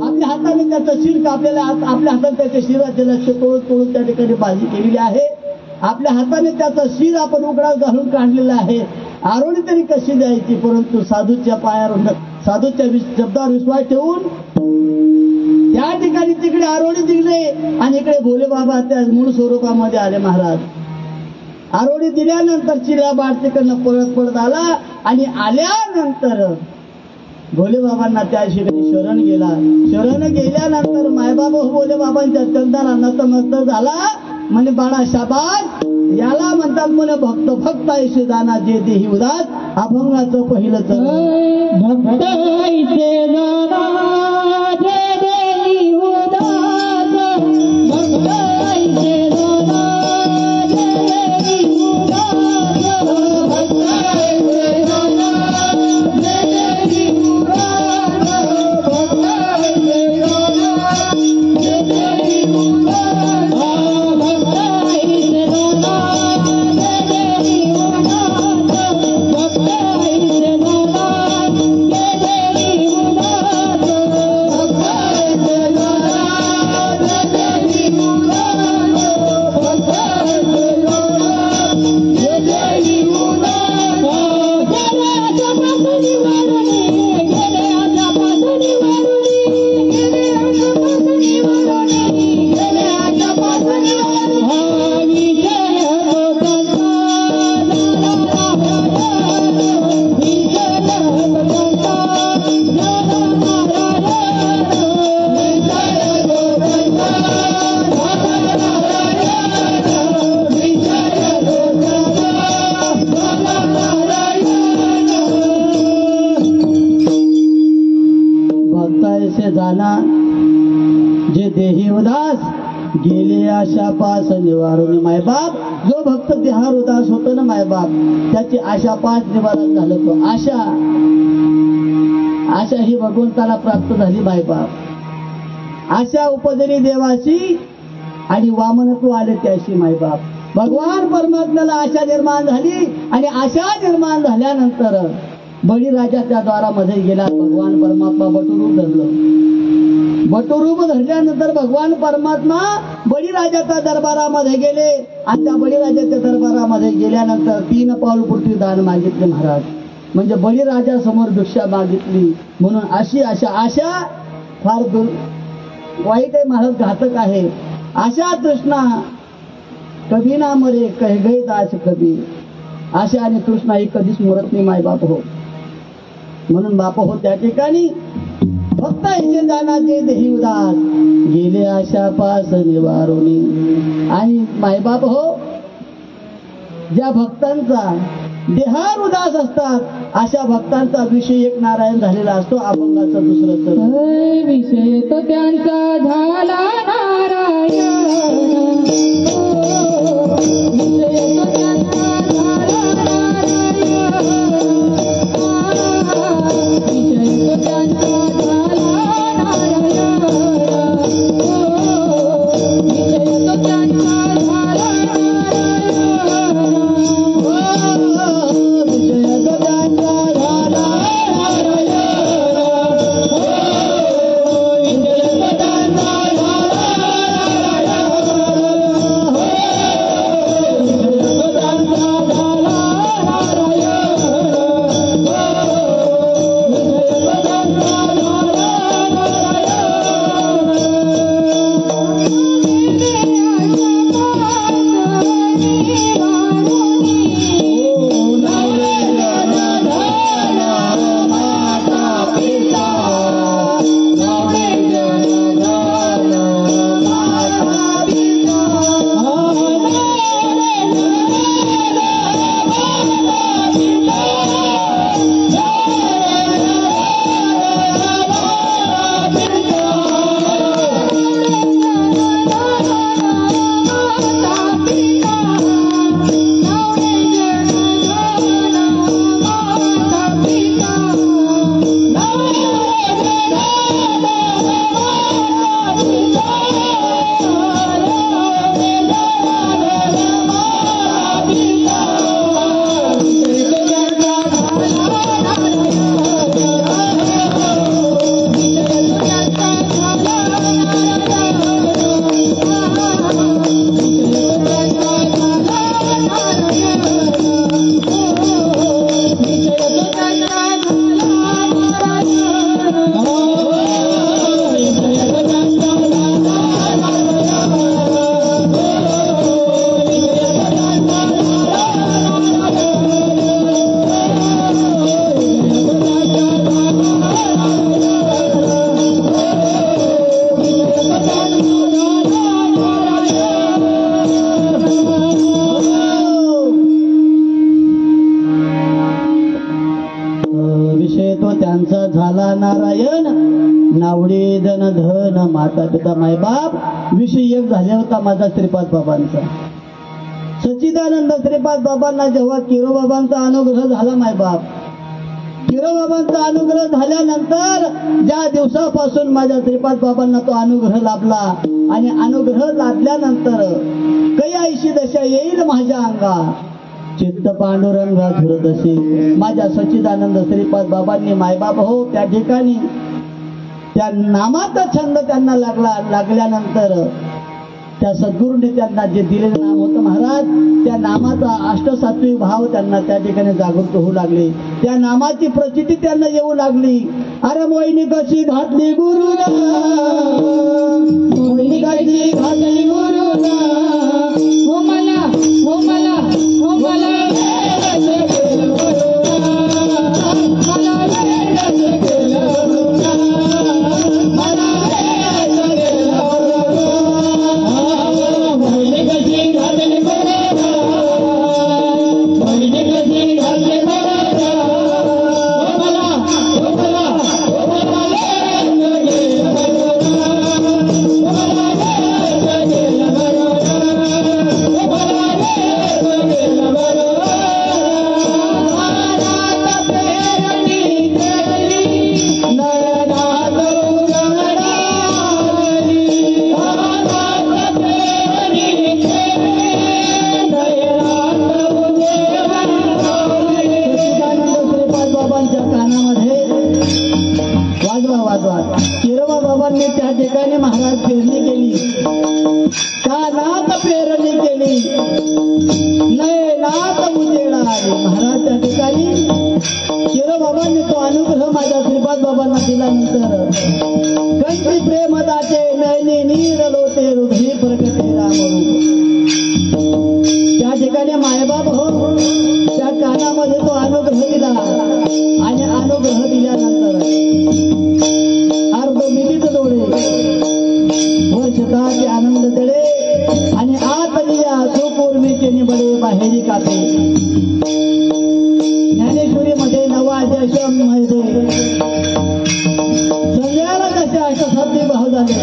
आपल्या हाताने त्याचं शिर कापलेलं, आपल्या हातात त्याच्या शिराचे लक्ष तोडून त्या ठिकाणी भाजी केलेली आहे. आपल्या हाताने त्याचं शिर आपण उघडा घालून काढलेलं आहे. आरोळी तरी कशी द्यायची? परंतु साधूच्या पायावर, साधूच्या शब्दावर विश्वास ठेवून त्या ठिकाणी तिकडे आरोळी दिले आणि इकडे भोले बाबा त्या मूळ स्वरूपामध्ये आले. महाराज आरोळी दिल्यानंतर चिऱ्या बाळ तिकडनं पळत आला आणि आल्यानंतर भोले बाबांना त्या ठिकाणी शरण गेला. शरण गेल्यानंतर मायबाबा भोले बाबांच्या चंदाला नतमस्तक झाला. म्हणे बाळा शाबास, याला म्हणतात म्हणे भक्त भक्त ऐसे दाना जे देही उदास. अभंगाचं पहिलं चरण भक्त ऐसे दाना जे देही उदास. भक्त ऐसे दाना जे देही उदास. भक्त ऐसे दाना जे देही उदास. भक्त ऐसे दाना जे देही उदास. भक्त ऐसे दाना जे देही उदास. भक्त ऐसे दाना जे देही उदास. भक्त ऐसे दाना जे देही उदास. भक्त ऐसे दाना जे देही उदास. गेले आजपासून वारुणी, गेले आजपासून वारुणी, गेले आजपासून वारुणी, गेले आजपासून वारुणी. हा विजय लोकांचा विजय लोकांचा भक्त ऐसे जाना जे देही उदास, गेले आशा पास निवारून. मायबाप जो भक्त देहार उदास होतो ना मायबाप, त्याची आशा पास निवारण झालं. तो आशा ही भगवंताला प्राप्त झाली. मायबाप आशा उपजली देवाची आणि वामनत्व आले त्याशी. मायबाप भगवान परमात्म्याला आशा निर्माण झाली आणि आशा निर्माण झाल्यानंतर बळीराजा त्या द्वारामध्ये गेला. भगवान परमात्मा बटुरूप धरलं. बटुरूप धरल्यानंतर भगवान परमात्मा बळीराजाच्या दरबारामध्ये गेले आणि त्या बळीराजाच्या दरबारामध्ये गेल्यानंतर 3 पाऊल पृथ्वी दान मागितले. महाराज म्हणजे बळीराजा समोर भिक्षा मागितली. म्हणून अशी आशा फार वाईट आहे महाराज, घातक आहे. आशा तृष्णा कभी ना मरे, कह गए दास कभी. आशा आणि तृष्णा ही कधीच मरत नाही मायबाप हो. म्हणून बाप हो त्या ठिकाणी भक्त ऐसे जाना जे देही उदास, गेले आशा पास निवारोनी. आणि मायबाप हो ज्या भक्तांचा देहार उदास असतात अशा भक्तांचा विषय एक नारायण झालेला असतो. अभंगाचं दुसरं चरण विषय तो त्यांचा झाला नारायण. विषय तो त्यांचा झाला नारायण. विषय तो त्यांचा झाला नारायण. विषय तो त्यांचा झाला त्यांचा झाला नारायण. नावडे धन धन माता पिता मायबाप विषय एक झाला होता माझा श्रीपाद बाबांचा. सच्चिदानंद श्रीपाद बाबांना जेव्हा किरोबाबांचा अनुग्रह झाला मायबाप, किरोबाबांचा अनुग्रह झाल्यानंतर ज्या दिवसापासून माझ्या श्रीपाद बाबांना तो अनुग्रह लाभला आणि अनुग्रह लाभल्यानंतर कैशी दशा येईल माझ्या अंगा, चित्त पांडुरंगा धुरदशी. माझ्या सच्चिदानंद श्रीपाद बाबांनी मायबाप हो त्या ठिकाणी त्या नामाचा छंद त्यांना लागल्यानंतर त्या सद्गुरूंनी त्यांना जे दिलेलं नाम होतं महाराज, त्या नामाचा अष्टसात्विक भाव त्यांना त्या ठिकाणी जागृत होऊ लागले. त्या नामाची प्रचिती त्यांना येऊ लागली. अरे मोहिनी कशी घातली गुरुला, मोहिनी कशी घातली गुरुला, हो मला हो मला हो मला किरोबा बाबांनी त्या ठिकाणी महाराज पेरणी केली, कानात पेरणी केली, नयनात उजेडा आली. महाराज त्या ठिकाणी किरोबाबांनी तो अनुग्रह माझ्या श्रीपाद बाबांना दिल्यानंतर कंठी प्रेम दाटे नयनी नीर लोटे हृदय प्रकटे रामरूप. त्या ठिकाणी मायबाप हो त्या कानामध्ये तो अनुग्रह दिला आणि अनुग्रह दिल्यानंतर मिलित डोळे वर्षता ते आनंद तळे आणि आत लिया तो पौर्णिमेचे निबडे बाहेरी कापे. ज्ञानेश्वरीमध्ये नवा अध्यायम मध्ये संध्याला जसे अष्टसात्विक भाव झाले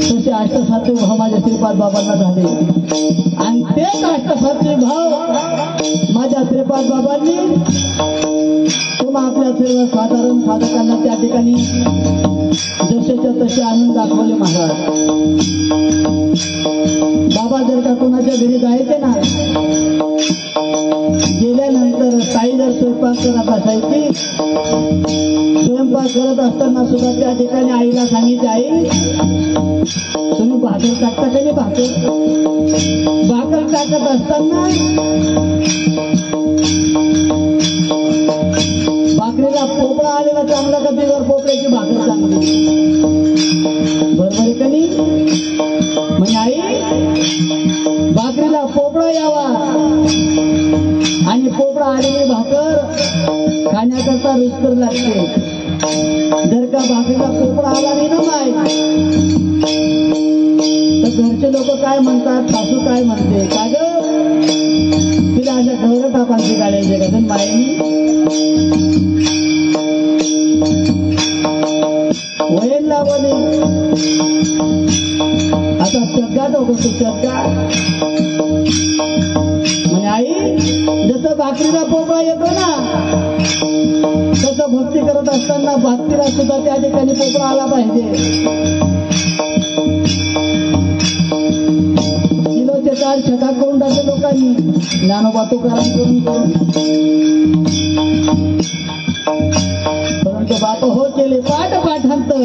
तसे अष्टसात्विक भाव माझ्या श्रीपाद बाबांना झाले आणि तेच अष्टसात्विक भाव माझ्या श्रीपाद बाबांनी तुम्हा आपल्या सर्व साधारण साधकांना त्या ठिकाणी जसेच्या तसे आणून दाखवले. महाराज बाबा जर का कोणाच्या घरी जायचे ना, गेल्यानंतर ताई जर स्वयंपाक करत असायची, स्वयंपाक करत असताना सुद्धा त्या ठिकाणी आईला सांगितले, आई तुम्ही भाकर टाकता का नाही? भाकर टाकत असताना भाकरीला पोपळा आलेला चांगला का बिगर पोपळ्याची भाकर चांगली? बरोबर आहे का नाही? म्हणजे आई भाकरीला पोपळा यावा आणि पोपळा आलेली भाकर खाण्याकरता रुचकर लागते. जर का भाकरीला पोपळा आला नाही ना माय, तर घरचे लोक काय म्हणतात, सासू काय म्हणते, का ग तिला अशा ढवरं टापांची काढायचे का तर मायनी वयन लावले. आता चक्का टाकतो चक्का म्हणजे आई जसं भाकरीला पोपळा येतो ना तसं भक्ती करत असताना भक्तीला सुद्धा त्या ठिकाणी पोपळा आला पाहिजे. किलोचे 4 छटा करून टाकले लोकांनी ज्ञानोबा तुकाराम करून. परंतु बाप हो केले पाठांतर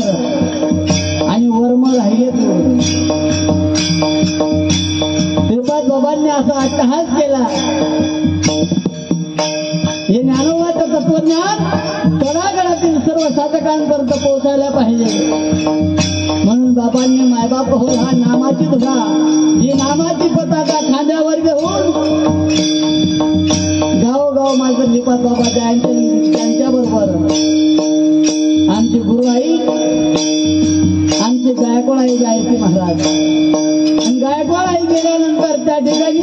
आणि वर्म राहिले. श्रीपाद बाबांनी असा अट्टहास केला. हे ज्ञानोबाचं तत्वज्ञान तळागाळातील सर्व साधकांपर्यंत पोहोचायला पाहिजे. म्हणून बाबांनी मायबाप हो हा नामाची धुरा, ही नामाची पताका खांद्यावर घेऊन गावोगाव माझं श्रीपाद बाबा त्यांच्याबरोबर आमची गुरु आई, आमचे गायकवाड आई गायत्री महाराज. आणि गायकवाड आई गेल्यानंतर त्या ठिकाणी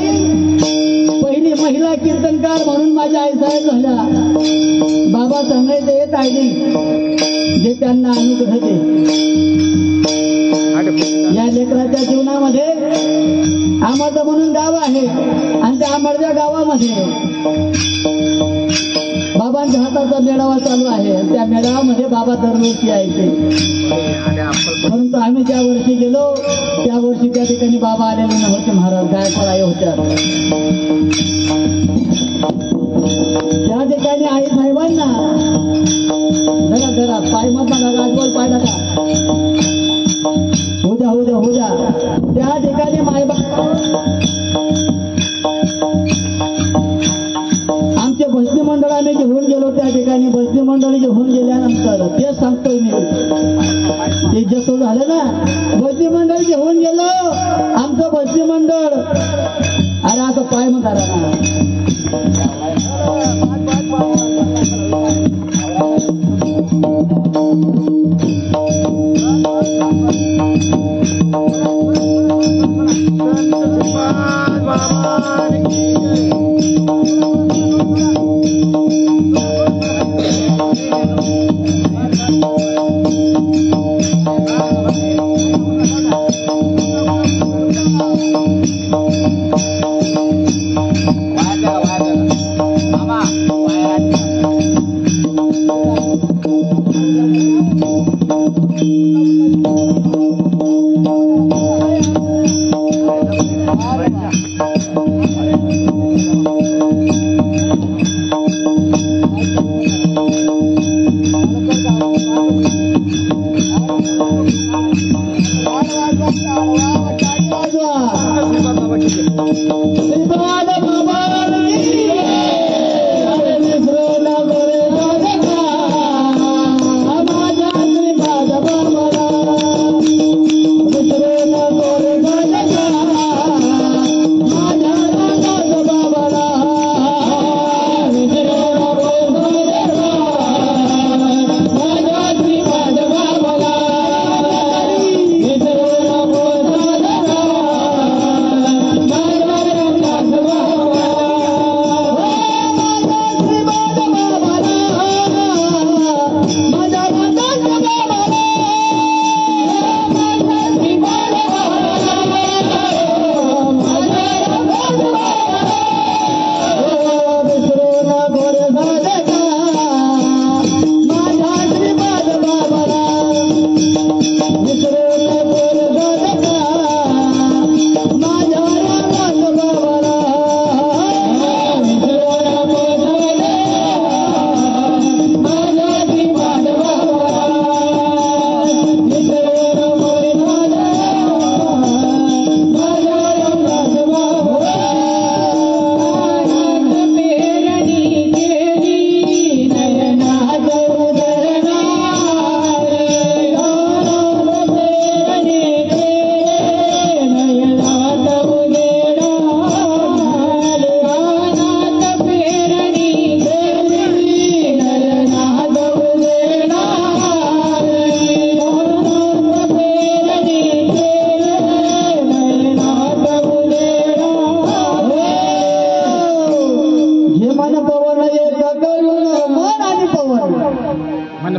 पहिली महिला जुन्या कीर्तनकार म्हणून माझ्या आईसाहेब झाल्या. बाबा सांगायचे येत आहे जे त्यांना अनुग्रह दे. या लेकराच्या जीवनामध्ये आमळजा म्हणून गाव आहे आणि त्या आमळजा गावामध्ये बाबांच्या हाताचा मेळावा चालू आहे. त्या मेळाव्यामध्ये बाबा दरवर्षी यायचे. परंतु आम्ही ज्या वर्षी गेलो त्या वर्षी त्या ठिकाणी बाबा आलेले नव्हते. महाराज गायकवाड आई होत्या. त्या ठिकाणी आई साहेबांना जरा जरा पाय मत राजवल पाय नका हो द्या. त्या ठिकाणी आमचे भजनी मंडळ आम्ही घेऊन गेलो. त्या ठिकाणी भजनी मंडळी घेऊन गेल्यानंतर तेच सांगतोय मी, ते जसं झालं ना भजनी मंडळ घेऊन गेलो. आमचं भजनी मंडळ अरे असं पाय मग करा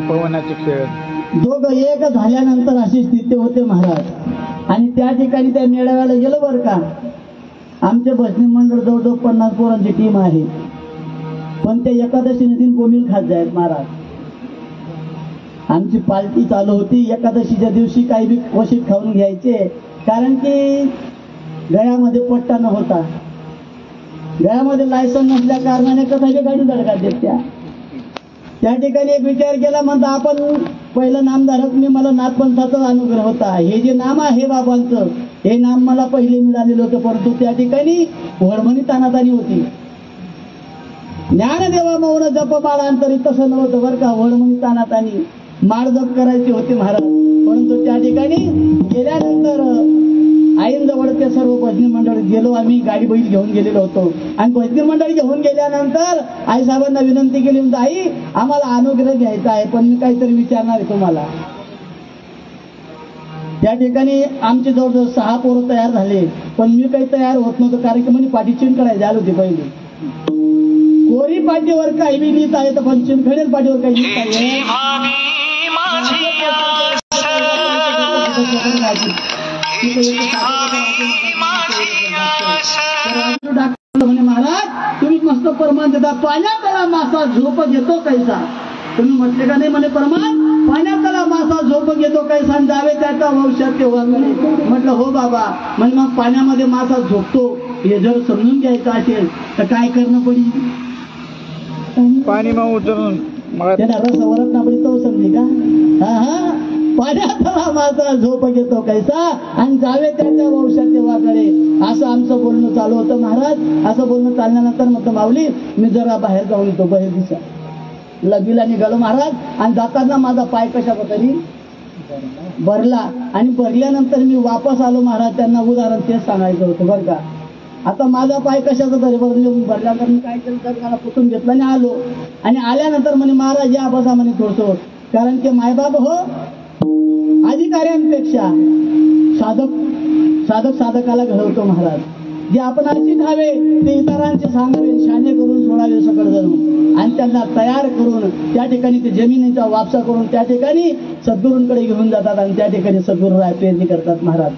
पवनाचे खेळ दोघं एक झाल्यानंतर अशी स्थिती होते महाराज. आणि त्या ठिकाणी त्या मेळाव्याला गेलो बरं का. आमचे भजनी मंडळ जवळजवळ 50 पोरांची टीम आहे. पण ते एकादशी दिन कोणी खात जायत महाराज. आमची पालखी चालू होती. एकादशीच्या दिवशी काही बी वशीत खाऊन घ्यायचे, कारण की गळ्यामध्ये पट्टा न होता, गळ्यामध्ये लायसन नसल्या कारणाने कसा गाडी धडका देत. त्या ठिकाणी एक विचार केला, म्हणता आपण पहिलं नामधारक मी, मला नाथपंथाचा अनुग्रह होता. हे जे नाम आहे बाबांचं, हे नाम मला पहिले मिळालेलं होतं. परंतु त्या ठिकाणी वडमणी तानातानी होती. ज्ञानदेवा मौन जप माळा अंतरी तसं नव्हतं बरं का. वडमणी तानातानी माळ जप करायची होती महाराज. परंतु त्या ठिकाणी गेल्यानंतर आईंजवळ ते सर्व भजनी मंडळ गेलो. आम्ही गाडी बैल घेऊन गेलेलो होतो. आणि भजनी मंडळ घेऊन गेल्यानंतर आई साहेबांना विनंती केली, म्हणतो आई आम्हाला अनुग्रह घ्यायचा आहे, पण मी काहीतरी विचारणार आहे तुम्हाला. त्या ठिकाणी आमचे जवळजवळ 6 पोरं तयार झाले, पण मी काही तयार होत नव्हतो, कारण की म्हणे पाठी चिंकडायला झाली होती पहिली. पाठीवर काही बी लिहिता येतं पण चिमखडेल पाठीवर काही लिहिता येत म्हणे महाराज तुम्ही मस्त परमान देता पाण्यातला मासा झोप घेतो कैसा तुम्ही म्हटले का नाही म्हणे परमान पाण्यातला मासा झोप घेतो कैसा जावे त्याच्या वंशात ते वागणे म्हटलं हो बाबा म्हणजे मग पाण्यामध्ये मासा झोपतो हे जर समजून घ्यायचं असेल तर काय करणं पडेल पाणी मग उतरून त्याला रसवरत नापडी तो समजी का हा पाण्यातला मासा झोप घेतो कैसा आणि जावे त्याच्या वंशात देवाकडे असं आमचं बोलणं चालू होतं महाराज असं बोलणं चालल्यानंतर म्हटलं माऊली मी जरा बाहेर जाऊन येतो बाहेर दिसा लगीला निघालो महाराज आणि जाताना माझा पाय कशाचा तरी भरला आणि भरल्यानंतर मी वापस आलो महाराज त्यांना उदाहरण तेच सांगायचं होतं बरं का आता माझा पाय कशाचा तरी भरल्यानंतर मी काय केलं तर मला पुसून घेतलं आणि आलो आणि आल्यानंतर म्हणे महाराज या बसा म्हणे थोडसं कारण की मायबाप हो अधिकाऱ्यांपेक्षा साधकाला घडवतो महाराज जे आपण अशी धावे ते इतरांचे सांगावे शाने करून सोडावे सकळ जणू आणि त्यांना तयार करून त्या ठिकाणी ते जमिनीचा वापसा करून त्या ठिकाणी सद्गुरूंकडे घेऊन जातात आणि त्या ठिकाणी सद्गुरूराय पेरणी करतात महाराज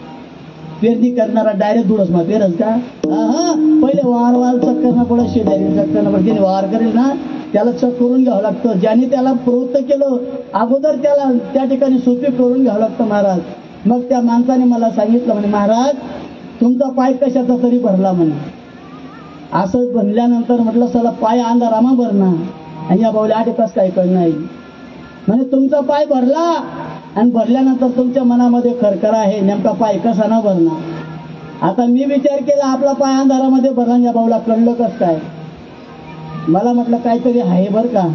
पेरणी करणारा डायरेक्ट दुडस पेरच का हा पहिले वार चक्कर पडत शेजारी चक्कर पडत ज्याने वार करेल ना त्याला चक करून घ्यावं लागतं ज्याने त्याला प्रवृत्त केलं अगोदर त्याला त्या ठिकाणी सोपी करून घ्यावं लागतं महाराज मग त्या माणसाने मला सांगितलं म्हणे महाराज तुमचा पाय कशाचा तरी भरला म्हणे असं बनल्यानंतर म्हटलं चला पाय अंधारामा भरणा आणि या बावल्या 8 तास काय कळलं नाही म्हणजे तुमचा पाय भरला आणि भरल्यानंतर तुमच्या मनामध्ये खरखरा आहे नेमका पाय कसा न भरणा आता मी विचार केला आपला पाय अंधारामध्ये भरला या बावला कळलं कस काय मला म्हटलं काहीतरी आहे बरं का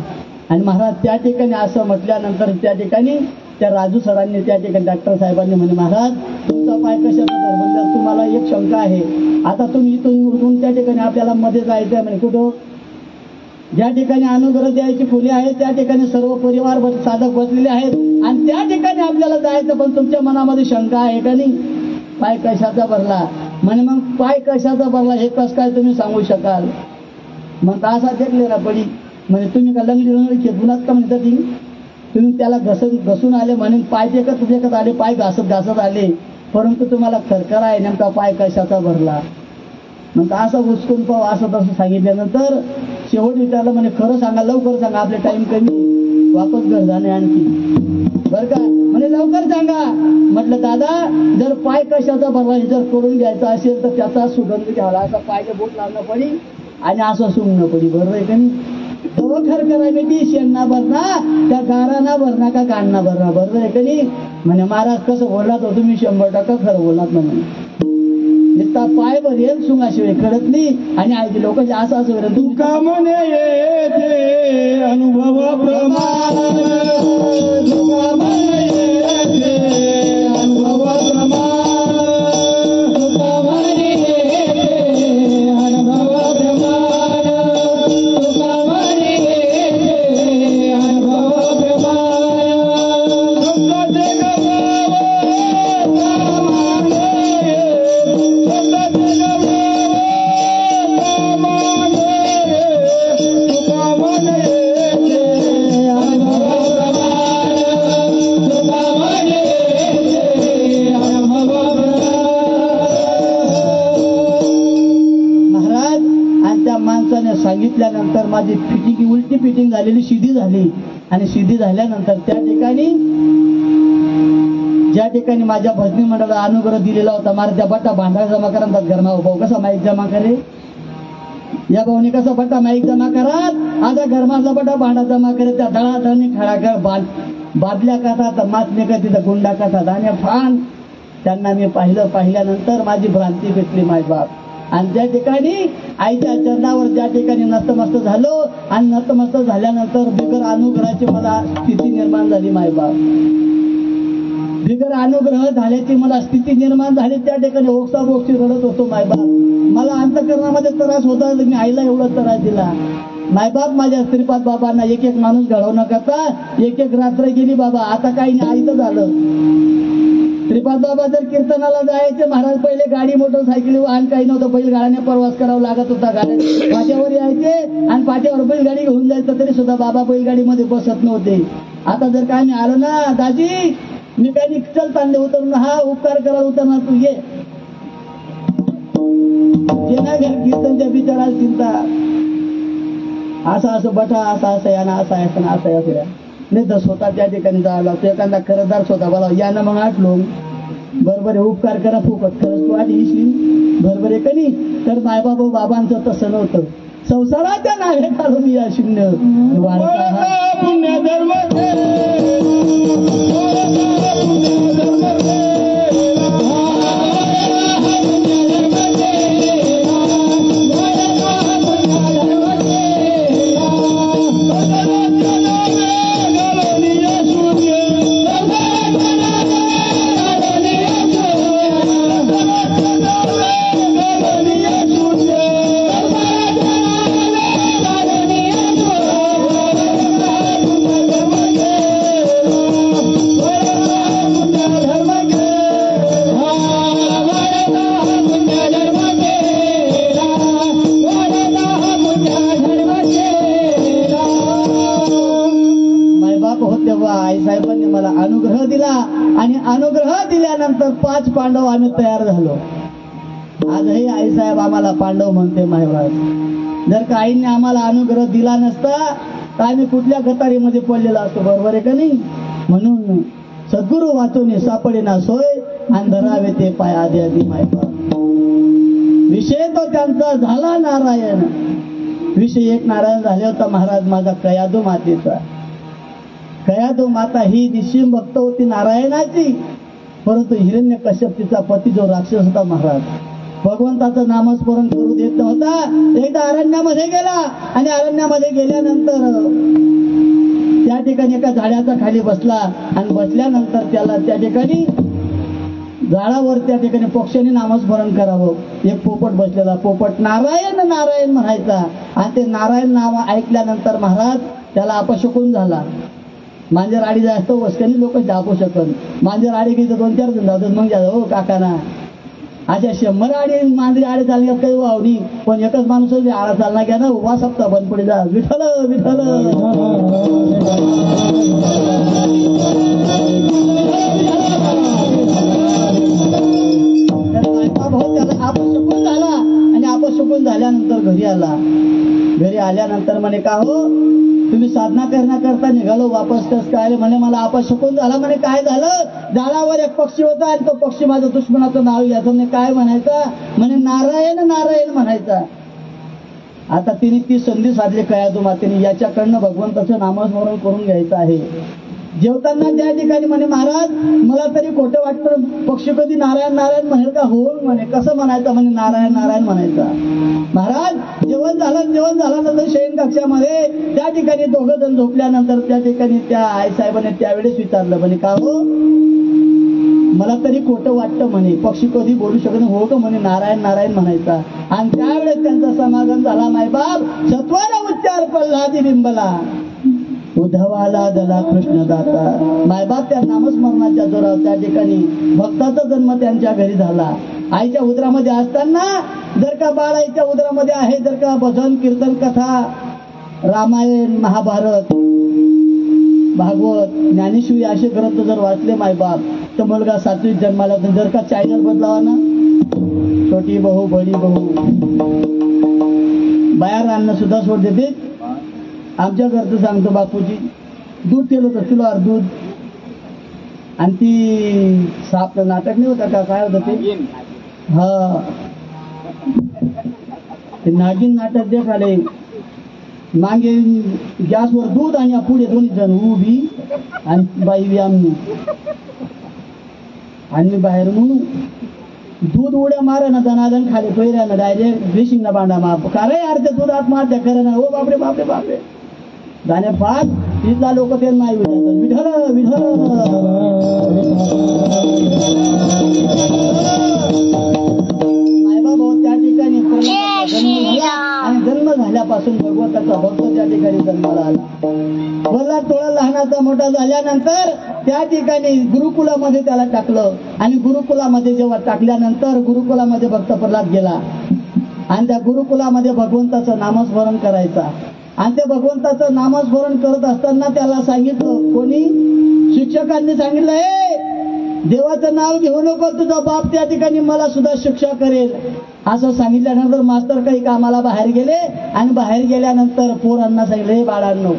आणि महाराज त्या ठिकाणी असं म्हटल्यानंतर त्या ठिकाणी त्या राजू सरांनी त्या ठिकाणी डॉक्टर साहेबांनी म्हणे महाराज तुमचा पाय कशाचा म्हणजे तुम्हाला एक शंका आहे आता तुम्ही इथून उठून त्या ठिकाणी आपल्याला मध्ये जायचं आहे म्हणे कुठं ज्या ठिकाणी अनुग्रह द्यायची फुले आहेत त्या ठिकाणी सर्व परिवार साधक बसलेले आहेत आणि त्या ठिकाणी आपल्याला जायचं पण तुमच्या मनामध्ये शंका आहे का नाही पाय कशाचा भरला म्हणे मग पाय कशाचा भरला हे कसं काय तुम्ही सांगू शकाल मग असा देखलेला पडी म्हणजे तुम्ही का लंगडी खेळूनात का म्हणता तुम्ही त्याला घसून आले म्हणून पाय देखत आले पाय घासत आले परंतु तुम्हाला खरखरा आहे नेमका पाय कशाचा भरला मग असं उचकून पाहू असं तसं सांगितल्यानंतर शेवट विचारलं म्हणजे खरं सांगा लवकर सांगा आपले टाइम कमी वापस घर जाणे आणखी बरं का म्हणजे लवकर सांगा म्हटलं दादा जर पाय कशाचा भरला हे जर करून घ्यायचा असेल तर त्याचा सुगंध घ्यावा असा पायचे बोट लावणं पडी आणि असं सुंगणं पडी बरोबर आहे का नाही तो खरखरा बेटी शेणना भरणा का गाराना भरणा का गाणना भरणा बरोबर आहे का नाही म्हणे महाराज कसं बोललात हो तुम्ही 100% खरं बोललात म्हणे नुसता पाय भरेल सुंगाशिवाय कळत नाही आणि आयची लोक असं तू का म्हणे येते अनुभव प्रमाण तुका म्हणे येते अनुभव प्रमाण तुका म्हणे येते अनुभव प्रमाण तुका म्हणे येते अनुभव प्रमाण समजाते सांगितल्यानंतर माझी फिटिंग उलटी फिटिंग झालेली शिधी झाली आणि शिधी झाल्यानंतर त्या ठिकाणी ज्या ठिकाणी माझ्या भजनी मंडळाला अनुग्रह दिलेला होता मारा त्या बट्टा भांडा जमा करा घरमा भाऊ कसा माईक जमा करे या भाऊने कसा बट्टा माईक जमा करा आता घरमाचा बट्टा भांडा जमा करे त्या दळादळणी खळाखळ बादल्या काढतात मातने का तिथं गुंडा काढतात आणि फान त्यांना मी पाहिल्यानंतर माझी भ्रांती भेटली माय बाप आणि त्या ठिकाणी आईच्या चरणावर ज्या ठिकाणी नतमस्त झालो आणि नतमस्त झाल्यानंतर बिगर अनुग्रहाची मला स्थिती निर्माण झाली मायबाप बिगर अनुग्रह झाल्याची मला स्थिती निर्माण झाली त्या ठिकाणी ओक्साबोक्सी रडत होतो मायबाप मला अंतकरणामध्ये त्रास होता मी आईला एवढा त्रास दिला मायबाप माझ्या श्रीपाद बाबांना एक एक माणूस घडवणं करता एक एक रात्र गेली बाबा आता काही नाही आईचं झालं श्रीपाद बाबा जर कीर्तनाला जायचे महाराज पहिले गाडी मोटरसायकली वाहन काही नव्हतं बैलगाड्याने प्रवास करावा लागत होता गाड्या माझ्यावर यायचे आणि आणि पाठीवर बैलगाडी घेऊन जायचं तरी सुद्धा बाबा बैलगाडीमध्ये बसत नव्हते. आता जर काय मी आलो ना, दाजी मी काही चल तांदे उतरून, हा उपकार करायला उतरणार तू ये. जे नाही घर कीर्तनच्या बिचाराला चिंता, असं असं बटा, असं असं या ना, असं असं ना, असं या नाही तर स्वतः त्या ठिकाणी जावं लागतं. एखादा खरंदार स्वतः बोला या ना, मग आठलो बरोबर आहे, उपकार करा फुकट, खरंच तू आठ येशील बरोबर आहे का नाही. तर मायबाबा बाबांचं तसं नव्हतं. संसाराच्या नावे काढून या शून्य पुण्य धर्म आईसाहेबांनी मला अनुग्रह दिला आणि अनुग्रह दिल्यानंतर 5 पांडव आम्ही तयार झालो. आजही आईसाहेब आम्हाला पांडव म्हणते महाराज. जर का आईने आम्हाला अनुग्रह दिला नसता तर आम्ही कुठल्या गटारीमध्ये पडलेला असतो बरोबर आहे का नाही. म्हणून सद्गुरु वाचवणे सापडेना सोय आणि धरावे ते पाय आधी आधी मायबाप. विषय तो त्यांचा झाला नारायण. विषय एक नारायण झाले होता महाराज माझा कयादू मातेचा. कयादू माता ही निश्चिम भक्त होती नारायणाची, परंतु हिरण्य कश्यप तिचा पती जो राक्षस होता महाराज. भगवंताचं नामस्मरण करू देत नव्हता. एकदा अरण्यामध्ये गेला आणि अरण्यामध्ये गेल्यानंतर त्या ठिकाणी एका झाडाच्या खाली बसला आणि बसल्यानंतर त्याला त्या ठिकाणी झाडावर त्या ठिकाणी पक्ष्याने नामस्मरण करावं. एक पोपट बसलेला, पोपट नारायण नारायण म्हणायचा आणि ते नारायण नाव ऐकल्यानंतर महाराज त्याला अपशकुन झाला. मांजर आडी जास्त वस्कनी लोक जापू शकत. मांजर आडी गेली तर 2-4 जण जातात. मग जा हो काकाना अशा 100 आडी मांजरी आडी चालण्यात काही वावणी, पण एकच माणूस आळा चालना घ्या ना, उभा सप्ताह बंद पडी जा. विठ्ठल विठ्ठल भाऊ त्याला अपशकुन झाला आणि अपशकुन झाल्यानंतर घरी आला. घरी आल्यानंतर म्हणे का हो तुम्ही साधना करण्याकरता निघालो वापस कस काय. म्हणे मला अपशकुन झाला. म्हणे काय झालं. झाडावर एक पक्षी होता आणि तो पक्षी माझ्या दुश्मनाचं नाव घ्यायचं. म्हणे काय म्हणायचा. म्हणे नारायण नारायण म्हणायचा. आता तिने ती संधी साधली कयादू मातेने, याच्याकडनं भगवंताचं नामस्मरण करून घ्यायचं आहे. जेवताना त्या ठिकाणी म्हणे महाराज मला तरी खोटं वाटतं, पक्षी कधी नारायण नारायण म्हणेल का. हो म्हणे. कसं म्हणायचं. म्हणे नारायण नारायण म्हणायचा. महाराज जेवण झाल्यानंतर शयन कक्षामध्ये त्या ठिकाणी 2 जण झोपल्यानंतर त्या ठिकाणी त्या आईसाहेबांनी त्यावेळेस विचारलं म्हणे का हो मला तरी खोटं वाटतं म्हणे, पक्षी कधी बोलू शकत नाही. हो का म्हणे नारायण नारायण म्हणायचा. आणि त्यावेळेस त्यांचा समागम झाला. मायबाप सत्वाला उच्चार प्रल्हादी बिंबला उद्धवाला दला कृष्णदाता. मायबाप त्या नामस्मरणाच्या जोरावर त्या ठिकाणी भक्ताचा जन्म त्यांच्या घरी झाला. आईच्या उदरामध्ये असताना जर का बाळ आईच्या उदरामध्ये आहे, जर का भजन कीर्तन कथा रामायण महाभारत भागवत ज्ञानेश्वरी असे ग्रंथ जर वाचले मायबाप तर मुलगा 7वीत जन्माला. जर का चॅनल बदलावा ना, छोटी बहू बडी बहू बाहेर आणणं सुद्धा सोड देते. आमच्या घरचं सांगतो बापूजी दूध केलं होतं चुलावर दूध आणि ती सापलं नाटक नाही होतं का काय होतं ते हा ते नागिन नाटक देखाले. मागे गॅसवर दूध आणि पुढे 2 जण उभी आणि बाई बी आम्ही आणि बाहेरून दूध उड्या मारा ना दनादन खाली पहिऱ्या ना डायरेक्ट ड्रेसिंग ना बांधा मार का रे यार ते दूध आत मारत्या खरं ना. हो बापरे बापरे बापरे जाणे 5 तिथला लोक ते नाही विठ्ठल विठ्ठल. मायबाप त्या ठिकाणी आणि जन्म झाल्यापासून भगवंताचा भक्त त्या ठिकाणी जन्माला आला. बोलला थोडा लहानाचा मोठा झाल्यानंतर त्या ठिकाणी गुरुकुलामध्ये त्याला टाकलं आणि गुरुकुलामध्ये जेव्हा टाकल्यानंतर गुरुकुलामध्ये भक्त प्रल्हाद गेला आणि त्या गुरुकुलामध्ये भगवंताचं नामस्मरण करायचा. आणि त्या भगवंताचं नामस्मरण करत असताना त्याला सांगितलं, कोणी शिक्षकांनी सांगितलं, हे देवाचं नाव घेऊ नको, तुझा बाप त्या ठिकाणी मला सुद्धा शिक्षा करेल. असं सांगितल्यानंतर मास्तर काही कामाला बाहेर गेले आणि बाहेर गेल्यानंतर पोरांना सांगितलं, हे बाळांनो,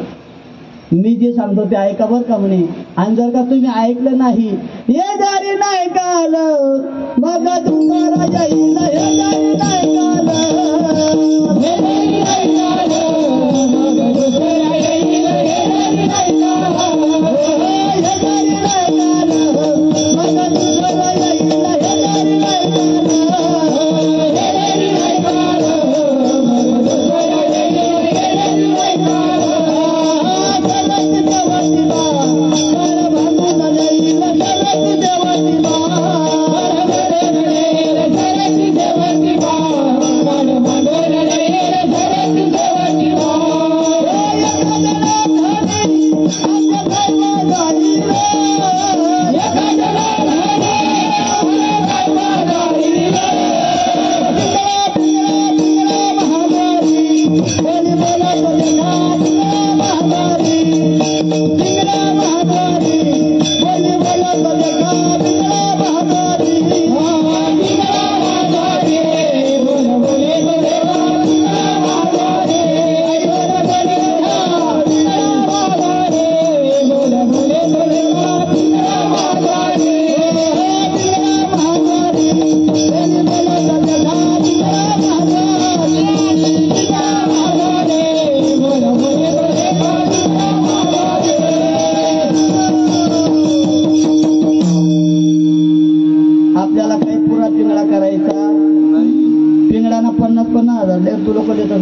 मी जे सांगतो ते ऐका बरं का म्हणे. आणि जर का तुम्ही ऐकलं नाही, हे दारी नाही काल मग तुमचा राजा येईल, हे दारी नाही काल, हे दारी नाही काल, मग दुसरा येईल, हे दारी नाही काल, हे दारी नाही काल, मग दुसरा येईल, हे दारी नाही काल, हे दारी नाही काल, मग दुसरा येईल, हे दारी नाही काल.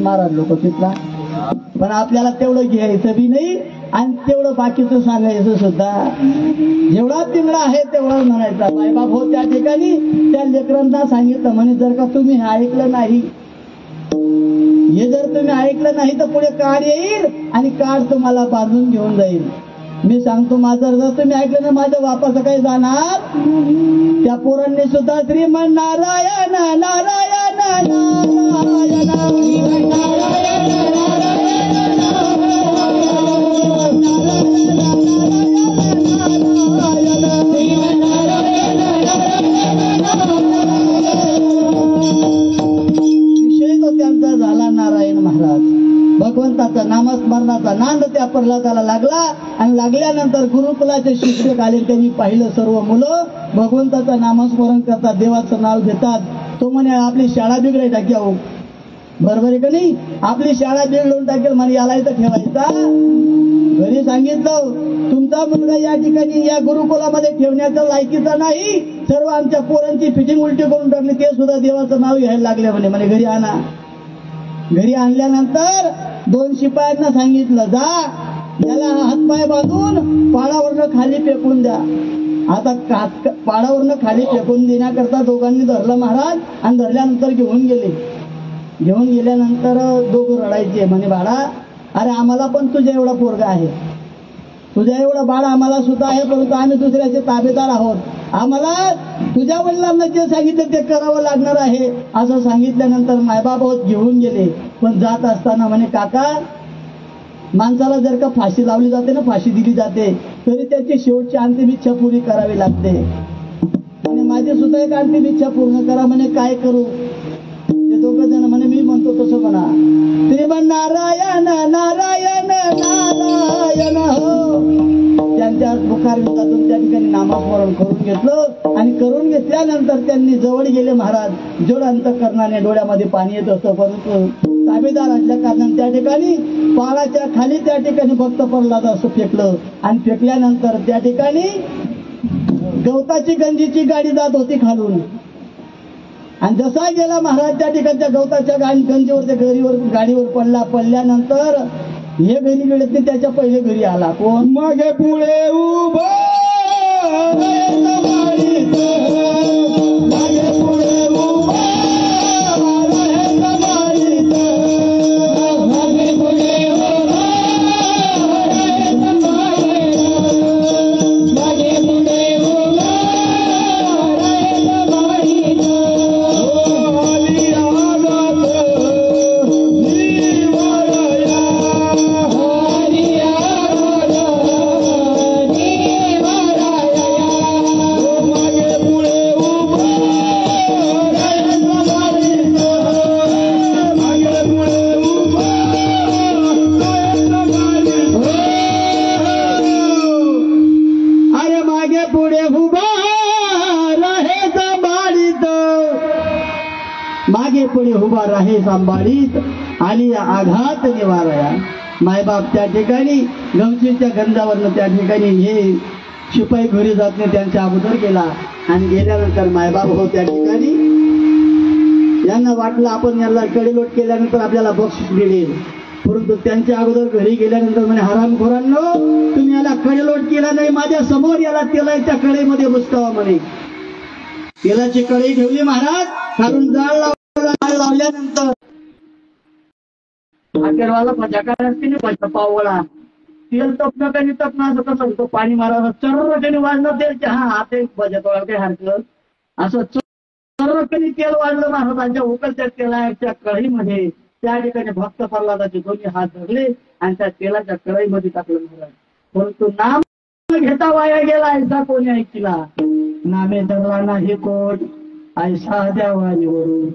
महाराज लोक तिथला, पण आपल्याला तेवढं घ्यायचं बी नाही आणि तेवढं बाकीचं सांगायचं सुद्धा. जेवढा पिंगळा आहे तेवढा म्हणायचा. साईबाब हो त्या ठिकाणी त्या लेकरांना सांगितलं, म्हणे जर का तुम्ही हे ऐकलं नाही, हे जर तुम्ही ऐकलं नाही तर पुढे काळ येईल आणि काळ तुम्हाला बांधून घेऊन जाईल. मी सांगतो माझं जर तुम्ही ऐकलं ना, माझ्या बापाचं काही जाणार. त्या पोरांनी सुद्धा श्रीमन नारायण नारायण नारायण नारायण विषय तो त्यांचा झाला नारायण महाराज. भगवंताचा नामस्मरणाचा नांद त्या प्रल्हादाला लागला आणि लागल्यानंतर गुरुकुलाचे शिक्षक आले. त्यांनी पाहिलं सर्व मुलं भगवंताचं नामस्मरण करतात, देवाचं नाव घेतात. तो म्हणे आपली शाळा बिघडाय टाकी, अहो बरोबर आहे का नाही, आपली शाळा बिघडून टाकेल म्हणे, याला इथं ठेवायचा. घरी सांगितलं तुमचा मुलगा या ठिकाणी या गुरुकुलामध्ये ठेवण्याचं लायकीचा नाही, सर्व आमच्या पोरांची फिटिंग उलटी करून टाकली, ते सुद्धा देवाचं नाव घ्यायला लागले म्हणे घरी आणा. घरी आणल्यानंतर 2 शिपायांना सांगितलं, जा याला हातपाय बांधून पाडावरनं खाली फेकून द्या. आता पाडावरनं खाली फेकून देण्याकरता दोघांनी धरलं महाराज आणि धरल्यानंतर घेऊन गेले. घेऊन गेल्यानंतर दोघं रडायचे, म्हणे बाळा अरे आम्हाला पण तुझ्या एवढा पोरगा आहे, तुझ्या एवढा बाळ आम्हाला सुद्धा आहे, परंतु आम्ही दुसऱ्याचे ताबेदार आहोत, आम्हाला तुझ्या वडिलांना जे सांगितलं ते करावं लागणार आहे. असं सांगितल्यानंतर मायबाप घेऊन गेले. पण जात असताना म्हणे काका, माणसाला जर का फाशी लावली जाते ना, फाशी दिली जाते, तरी त्याची शेवटची अंतिम इच्छा पूर्ण करावी लागते. आणि माझी सुद्धा एक अंतिम इच्छा पूर्ण करा. म्हणे काय करू? ते दोघं जण म्हणे मी म्हणतो तसं म्हणा, श्रीमन नारायण नारायण नारायण हो. त्यांच्या मुखारविंदातून त्या ठिकाणी नामस्मरण करून घेतलं आणि करून घेतल्यानंतर त्यांनी जवळ गेले महाराज. जड अंतःकरणाने डोळ्यामध्ये पाणी येत असतं, परंतु ताबेदार असल्या कारणाने त्या ठिकाणी पाळाच्या खाली त्या ठिकाणी भक्त प्रल्हाद असं फेकलं आणि फेकल्यानंतर त्या ठिकाणी गवताची गंजीची गाडी जात होती खालून. आणि जसा गेला महाराज त्या ठिकाणच्या गवताच्या गंजीवर त्या गाडीवर पडल्यानंतर हे घरी गेलेत नाही, त्याच्या पहिले घरी आला कोण? मागे पुढे उभा उभा राहे सांभाळीत आली आघात निवारया. मायबाप त्या ठिकाणी गमतीच्या गंधावरनं त्या ठिकाणी हे शिपाई घरी जात नाही त्यांच्या अगोदर गेला आणि गेल्यानंतर मायबाप हो त्या ठिकाणी यांना वाटलं आपण याला कडेलोट केल्यानंतर आपल्याला बक्षीस मिळेल, परंतु त्यांच्या अगोदर घरी गेल्यानंतर म्हणे हरामखोरांनो तुम्ही याला कडेलोट केला नाही, माझ्या समोर याला तेलाच्या कढईमध्ये बसतावा म्हणे. तेलाची कढई ठेवली महाराज, खालून जाळ लावल्यानंतर आखेरवाला भजाकार असते ना भजा पावळा तेल तपणं काही तपणं असं कसं होतं पाणी मारायला चर्रकणी वाजलं तेल हा आता एक भजातोळा काही हरकलं असं चर्रकणी तेल वाजलं महाराजांच्या उकळत्या तेलाच्या कढईमध्ये. त्या ठिकाणी भक्त प्रल्हादाचे दोन्ही हात धरले आणि त्या तेलाच्या कढईमध्ये टाकलं महाराज. परंतु नाम घेता वाया गेला ऐसा कोणी ऐकला, नामे धरला नाही कोण ऐसा द्यावानी वरून.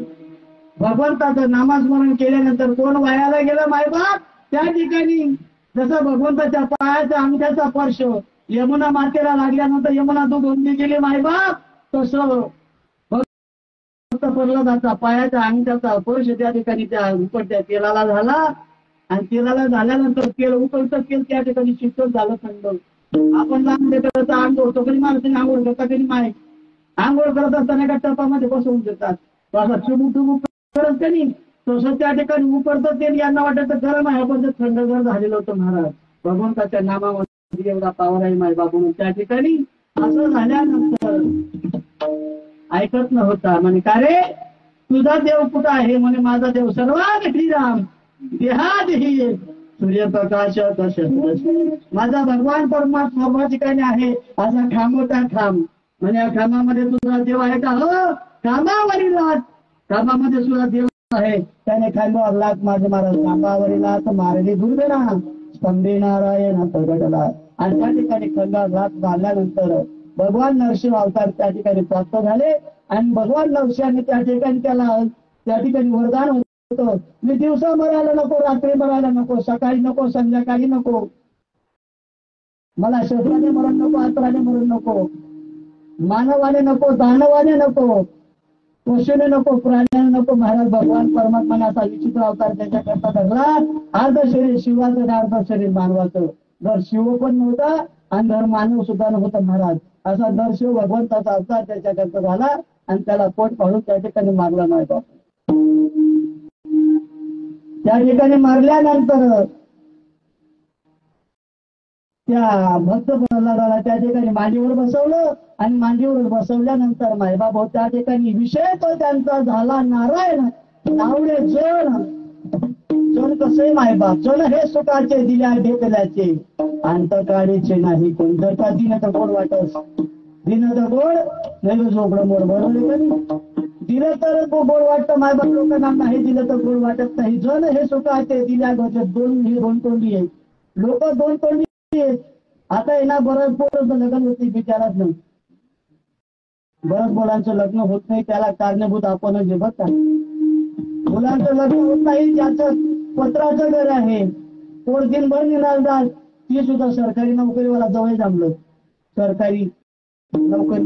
भगवंताचं नामस्मरण केल्यानंतर कोण वायाला गेलं मायबाप. त्या ठिकाणी जसं भगवंताच्या पायाच्या अंगठ्याचा स्पर्श यमुना मातेला लागल्यानंतर यमुना दूध ओंबली गेली मायबाप, तसं भक्त प्रल्हादाचा पायाच्या अंगठ्याचा स्पर्श त्या ठिकाणी त्या उकळत्या तेलाला झाला आणि तेलाला झाल्यानंतर तेल उकळतं तेल त्या ठिकाणी शीतल झालं थंड. आपण लहान लेकराचं आंघोळ तो कधी माणसाने आंघोळ करता कधी माय आंघोळ करत असताना एका टपामध्ये बसवून देतात, तो असा चुबू चुबू करत त्यांनी तसं त्या ठिकाणी उकळतं तेल यांना वाटतं गरम आहे पण ते थंडगार झालेलं होतं महाराज. भगवंताच्या नामामध्ये एवढा पावर आहे माय बाबू. त्या ठिकाणी असं झाल्यानंतर ऐकत नव्हता म्हणे का रे तुझा देव कुठं आहे म्हणे माझा देव सर्वात श्रीराम देहात ही सूर्यप्रकाश दश माझा भगवान परमात्मा ठिकाणी आहे असा खांबोटा खांब म्हणे या खांबामध्ये तुझा देव आहे का. हो खांबावरील लाट खांबामध्ये सुद्धा देव आहे. त्याने खांबावर लाट माझे महाराज खांबावरील लाट मारली दुर्गणा स्तंभे नारायण प्रगटला. आणि त्या ठिकाणी खांबावर लाट मारल्यानंतर भगवान नरसिंह अवतार त्या ठिकाणी प्राप्त झाले आणि भगवान नरसिंहाने त्या ठिकाणी त्याला त्या ठिकाणी वरदान होतं, मी दिवसा मरायला नको, रात्री मरायला नको, सकाळी नको, संध्याकाळी नको, मला शस्त्राने मरण नको, अस्त्राने मरण नको, मानवाने नको, दानवाने नको, पशुने नको, प्राण्याने नको. महाराज भगवान परमात्माने असा विचित्र अवतार त्याच्याकरता धरला. अर्ध शरीर शिवाचं आणि अर्ध शरीर मानवाचं. जर शिव पण नव्हता आणि जर मानव सुद्धा नव्हता महाराज. असा दर शिव भगवंताचा अवतार त्याच्याकरता झाला आणि त्याला पोट पाडून त्या ठिकाणी मारला नाही. त्या ठिकाणी मारल्यानंतर त्या भक्त प्रल्हादाला त्या ठिकाणी मांडीवर बसवलं आणि मांडीवर बसवल्यानंतर मायबाप त्या ठिकाणी विषय तो त्यांचा झाला नारायण नावडे जण. जण कसे मायबाप जण हे सुखाचे दिल्या ढेकल्याचे अंतकाळीचे नाही कोण. जर का दिन तर गोड वाटस दिन तर गोड नाही झोपडं मोड बरोबर दिलं तर गोड वाटतं मायबाप लोकांना नाही दिलं तर गोड वाटत नाही. जण हे सुखाचे दिल्या दोन तोंडी आहेत लोक दोन तोंडी. आता येणार बरंच पोरांचं लग्न होत नाही बिचारात नाही. बरंच मुलांचं लग्न होत नाही त्याला कारणीभूत आपणच जे बघता. मुलांचं लग्न होत नाही ज्याचं पत्राचं घर आहे पोर दिनभर निराधार ती सुद्धा सरकारी नोकरीवाला जवळ जमलं. सरकारी नोकरी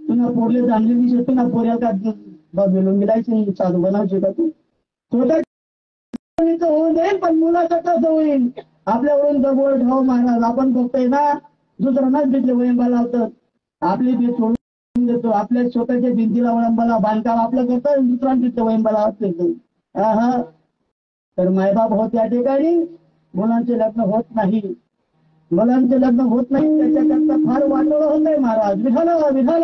तुला पोरले जाणलेली तुला पोऱ्या का बेलून मिळायची चालू बनावची का तू स्वतः होऊन जाईल पण मुलाचं कसं होईल. आपल्यावरून दगड ढाव महाराज आपण बघतोय ना दुसऱ्यांनाच तिथले वयंबा लावतात. आपली भीत सोडून देतो आपल्या स्वतःच्या भिंतीला वळंबाला बांधकाम आपलं करतात दुसऱ्यांना तिथले वयंबा लावत. हा तर मायबाप होत या ठिकाणी मुलांचे लग्न होत नाही. मुलांचे लग्न होत नाही त्याच्याकरता फार वाटोळं होत आहे महाराज. विठाल विठाल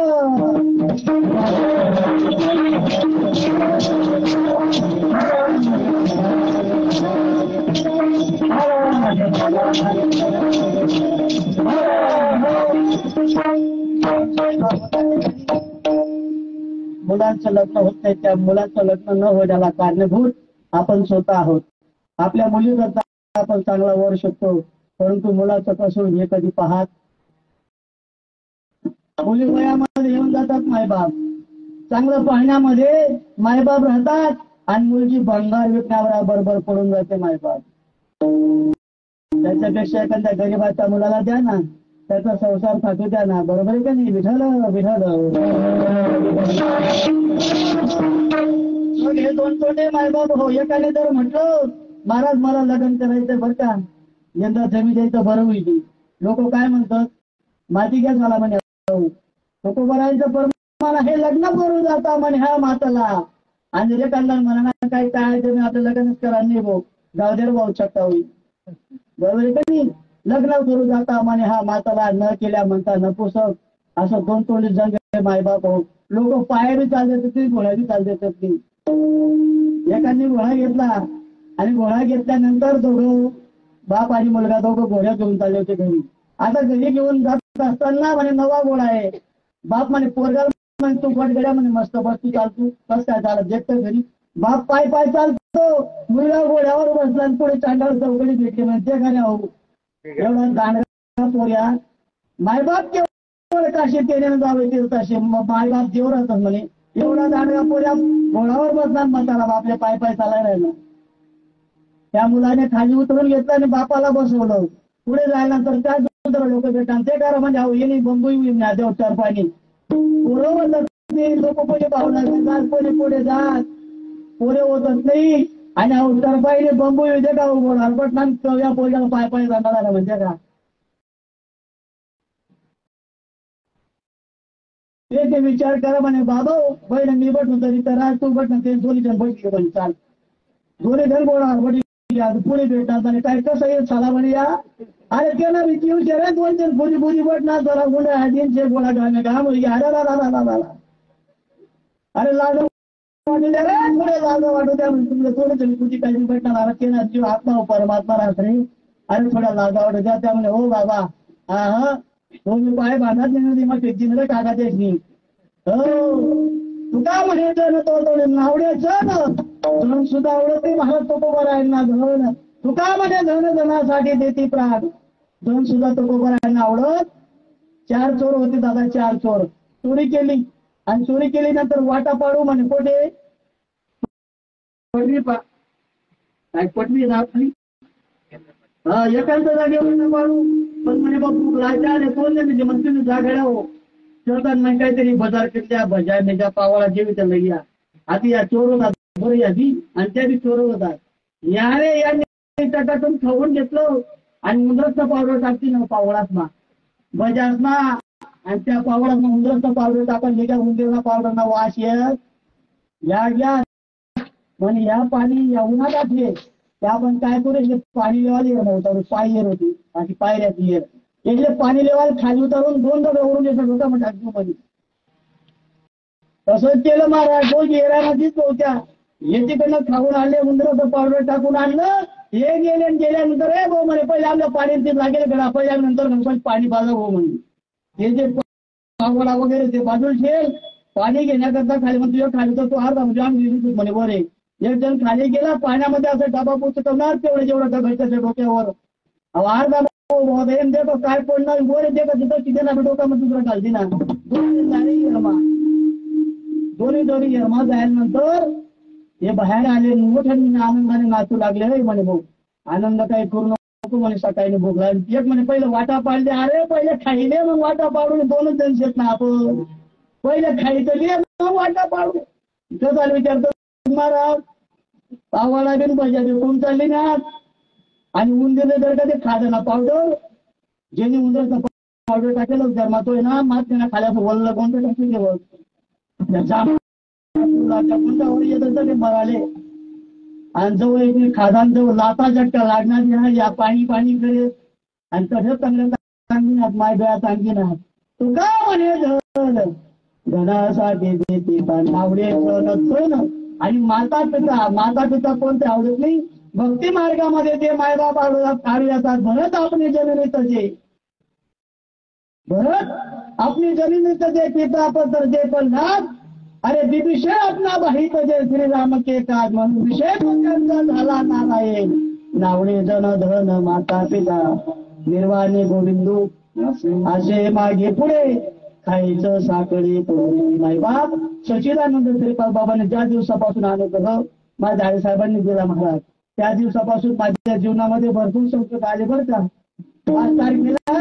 मुलांचं लग्न होत नाही. त्या मुलांचं लग्न न होण्याला कारणीभूत आपण स्वतः आहोत. आपल्या मुली करता आपण चांगला वर शकतो परंतु मुलाचं कसं हे कधी पाहत. मुली वयामध्ये येऊन जातात मायबाप चांगलं पाहण्यामध्ये मायबाप राहतात आणि मुलगी भंगार विकण्यावर बरोबर पडून जाते मायबाप. त्याच्यापेक्षा एखाद्या गरीबाच्या मुलाला द्या ना त्याचा संसार थाटू द्या ना. बरोबर आहे का नाही. विठाल विठाल मग हे दोन तोंडे मायबाप हो. एकाने जर म्हटलं महाराज मला लग्न करायचं बरं का, यंदा जमी द्यायचं बरं होईल. लोक काय म्हणतात, माती घ्या झाला म्हणे. तुकोबारायांचं परमाना हे लग्न करू जाता म्हणे ह्या माताला. आणि रे काढला म्हणा काय काय तुम्ही आपलं लग्नच करा नाही भाऊ, गावदेर भाऊ शकता होईल. बरोबर का नाही. लग्न करू जाता म्हणे हा माताला, न केल्या म्हणता न पुसक. असं दोन तोंडी जंग मायबाप हो. लोक पाया बी चाल देतात नाही, घोडा बी चाल देतात नाही. एकाने घोडा घेतला आणि घोडा घेतल्यानंतर दोघं बाप आणि मुलगा दोघं घोड्या घेऊन चालले होते घरी. आता घरी घेऊन जात असताना म्हणे नवा घोडा आहे. बाप म्हणे पोरगा म्हणे तू गडगड्या म्हणे मस्त बस तू चालतो. कस काय चालत देखतो घरी. बाप पाय पाय चालतो, मुलगा घोड्यावर बसला आणि पुढे चांडाळ चौकडी भेटली म्हणजे ते खऱ्या हो. एवढा दांडगा पोऱ्या मायबाप केवळ काशी तेने जावे तीर्थाशी, मायबाप देव राहतात म्हणे. एवढा दांडगा पोऱ्या घोड्यावर बसला म्हातारा बापले पाय पाय चालायला राहिला. त्या मुलाने खाली उतरून घेतलं आणि बापाला बसवलं. पुढे जायला तर त्या दुसरं लोक भेटतात ते करा म्हणजे अहो येणे बंबई देव चार पाणी बरोबर. लोक कोणी भावना जात कोणी पुढे जात पोरे होतच नाही. आणि अहो टरपाईने बंबू येते का हरपटणार या पोऱ्याला पाय पाय जाणार म्हणजे का. ते विचार करा म्हणे बाबा बहिण मी बटन तरी तर तू बटन ते दोन्ही जण बैठले म्हणे चाल. दोन्ही जण गोळा हरपटी पुढे भेटणार आणि काय कसं येत साला म्हणे या. अरे त्याला भीती विचार दोन जण पुरी पुरी बटणार जरा गुंडा तीनशे गोळा घालणे का मुलगी अरे अरे लाज पुढे लाज वाटू द्या तुमचं थोडं तरी तुझी काही भेटणार केला जीव आत्मा परमात्मा राहत नाही. अरे थोड्या लाजा वाटू द्या त्यामुळे हो बाबा हा हा हो मी पाय बांधत नाही मग फेकची रे काका तेच नाही हो. तू का म्हणे तो नावड्याचं धन सुद्धा आवडत महाराज तुकोबारायांना धन. तू का म्हणे धन धनासाठी देते प्राण. धन सुद्धा तुकोबारायांना आवडत. 4 चोर होते दादा 4 चोर. चोरी केली आणि चोरी केली नंतर वाटा पाडू म्हणे कुठे पटवी काय पटवी राहली हा एकांत जागेवर वाटा पाडू. पण म्हणे बाबू राजा आले कोण म्हणजे मग तुम्ही जागायला हो चलतात मग काहीतरी बाजार केल्या भजा मेजा पावाळा जेवी त्याला या आधी या चोर होतात बरं यादी आणि त्या बी चोर होतात. याने या टाकातून खाऊन घेतलं आणि उंदरचा पावडर टाकते ना पावळात ना बजास ना आणि त्या पावळात ना उंदरचा पावडर टाकून त्या उंदीरना पावडर ना वास येत या घ्या म्हणे या पाणी या उन्हात असले त्या आपण काय करू पाणी लेवायला येत नव्हतं पाय येत होती आणि पायऱ्याची येत याचे पाणी लेवायला खाली उतारून 2 डबे ओढून येत होता म्हणजे अग्नीमध्ये. तसंच केलं महाराज तो येरामध्येच होत्या हे तिकडनं खाऊन आले उंदराचं पावडर टाकून आणलं हे गेले आणि गेल्यानंतर हे भाऊ म्हणे पहिले आपल्या पाणी ते लागेल गडा पहिल्यानंतर गणपती पाणी बाजा भाऊ म्हणे. हे जे पावडा वगैरे ते बाजूला ठेल पाणी घेण्याकरता खाली म्हणतो तुझ्या खाली तर तो अर्धा म्हणजे आम्ही म्हणे बरे एक जण खाली गेला पाण्यामध्ये असं डबा पुचकवणार तेवढं जेवढं डबा त्याच्या डोक्यावर अर्धा देतो काय पडणार गोरे देतो तिथं तिथे ना डोक्यामध्ये दुसरं घालते ना दोन्ही यमा जायनंतर हे बाहेर आले मोठ्या आनंदाने नाचू लागले रे म्हणे भाऊ आनंद काही करू नको म्हणे सकाळी भोगला एक म्हणे पहिले वाटा पाडले अरे पहिले खाईले मग वाटा पाडून 2च जण शेत ना आपण पहिले खायचं घे मग वाटा पाडू इथं चालू विचारतो महाराज पावाला बिन भजा कोण चालली ना आणि उंदीरने जर का ते खादं ना पावडर ज्याने उंदराचा पावडर टाकेल जन्मातोय ना मात त्यांना खाल्याचं वल्ल कोणतं टाकून घेऊ गुंडावर येत ते मराले आणि जवळ खादान जवळ लाता झटका लागणार या पाणी पाणी करे आणि तसंच चांगल्या माय डोळ्यात आणखीनात तू का म्हणे धन धनासाठी देते पण आवडे नसतोय ना. आणि माता पिता कोणते आवडत नाही भक्ती मार्गामध्ये ते मायबाप काढू येतात भरत आपली जमिनी तसे भरत आपली जमिनी तसे पिता पत्र जे पण नाथ अरे विषय अपना भाई तजे श्रीराम के काज म्हणून विषय लोकांचा झाला नारायण नावडे जन धन माता पिता निर्वाणी गोविंदू असे मागे पुढे खायचं साखळी मायबाप सच्चिदानंद श्रीपाद बाबांनी ज्या दिवसापासून अनुभव माझ्या आई साहेबांनी दिला महाराज त्या दिवसापासून माझ्या जीवनामध्ये भरपूर संकट आले बरं का. 5 तारखेला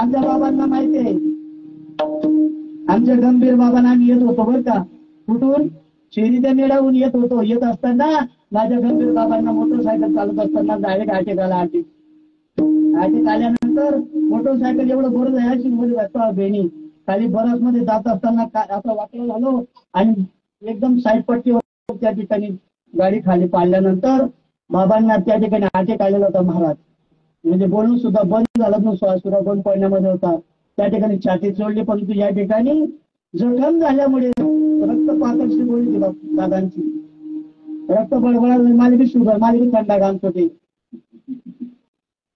आमच्या बाबांना माहिती आहे आमच्या गंभीर बाबांना आम्ही येत होतो बरं का कुठून शेरीच्या मेळावून येत होतो. येत असताना माझ्या गंभीर बाबांना मोटरसायकल चालत असताना डायरेक्ट अटॅक आला. अटॅक आल्यानंतर मोटरसायकल एवढं बरं जायची मध्ये वाटतो बेणी खाली बरस मध्ये जात असताना असं वाकलं झालो आणि एकदम साईड पट्टीवर त्या ठिकाणी गाडी खाली पाडल्यानंतर बाबांना त्या ठिकाणी अटॅक आलेला होता महाराज. म्हणजे बोलून सुद्धा बंद झालं न श्वास सुद्धा बंद पडण्यामध्ये होता. त्या ठिकाणी छाती चोळली परंतु या ठिकाणी जखम झाल्यामुळे रक्तपातळची गोळी दिला दादांची. रक्त बळबळा मला बी शुगर मला बी थंडा घालत होते.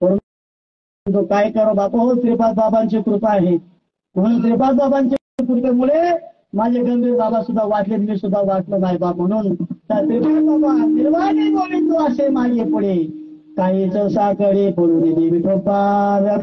परंतु काय करो बापा हो श्रीपाद बाबांची कृपा आहे. म्हणून श्रीपाद बाबांच्या कृपेमुळे माझे गंभीर बाबा सुद्धा वाचले मी सुद्धा वाचलो नाही बा. म्हणून त्या श्रीपाद बाबा निर्वाणी गोविंद असे मागे पुढे काहीच साकडे पडून देवी ठोपार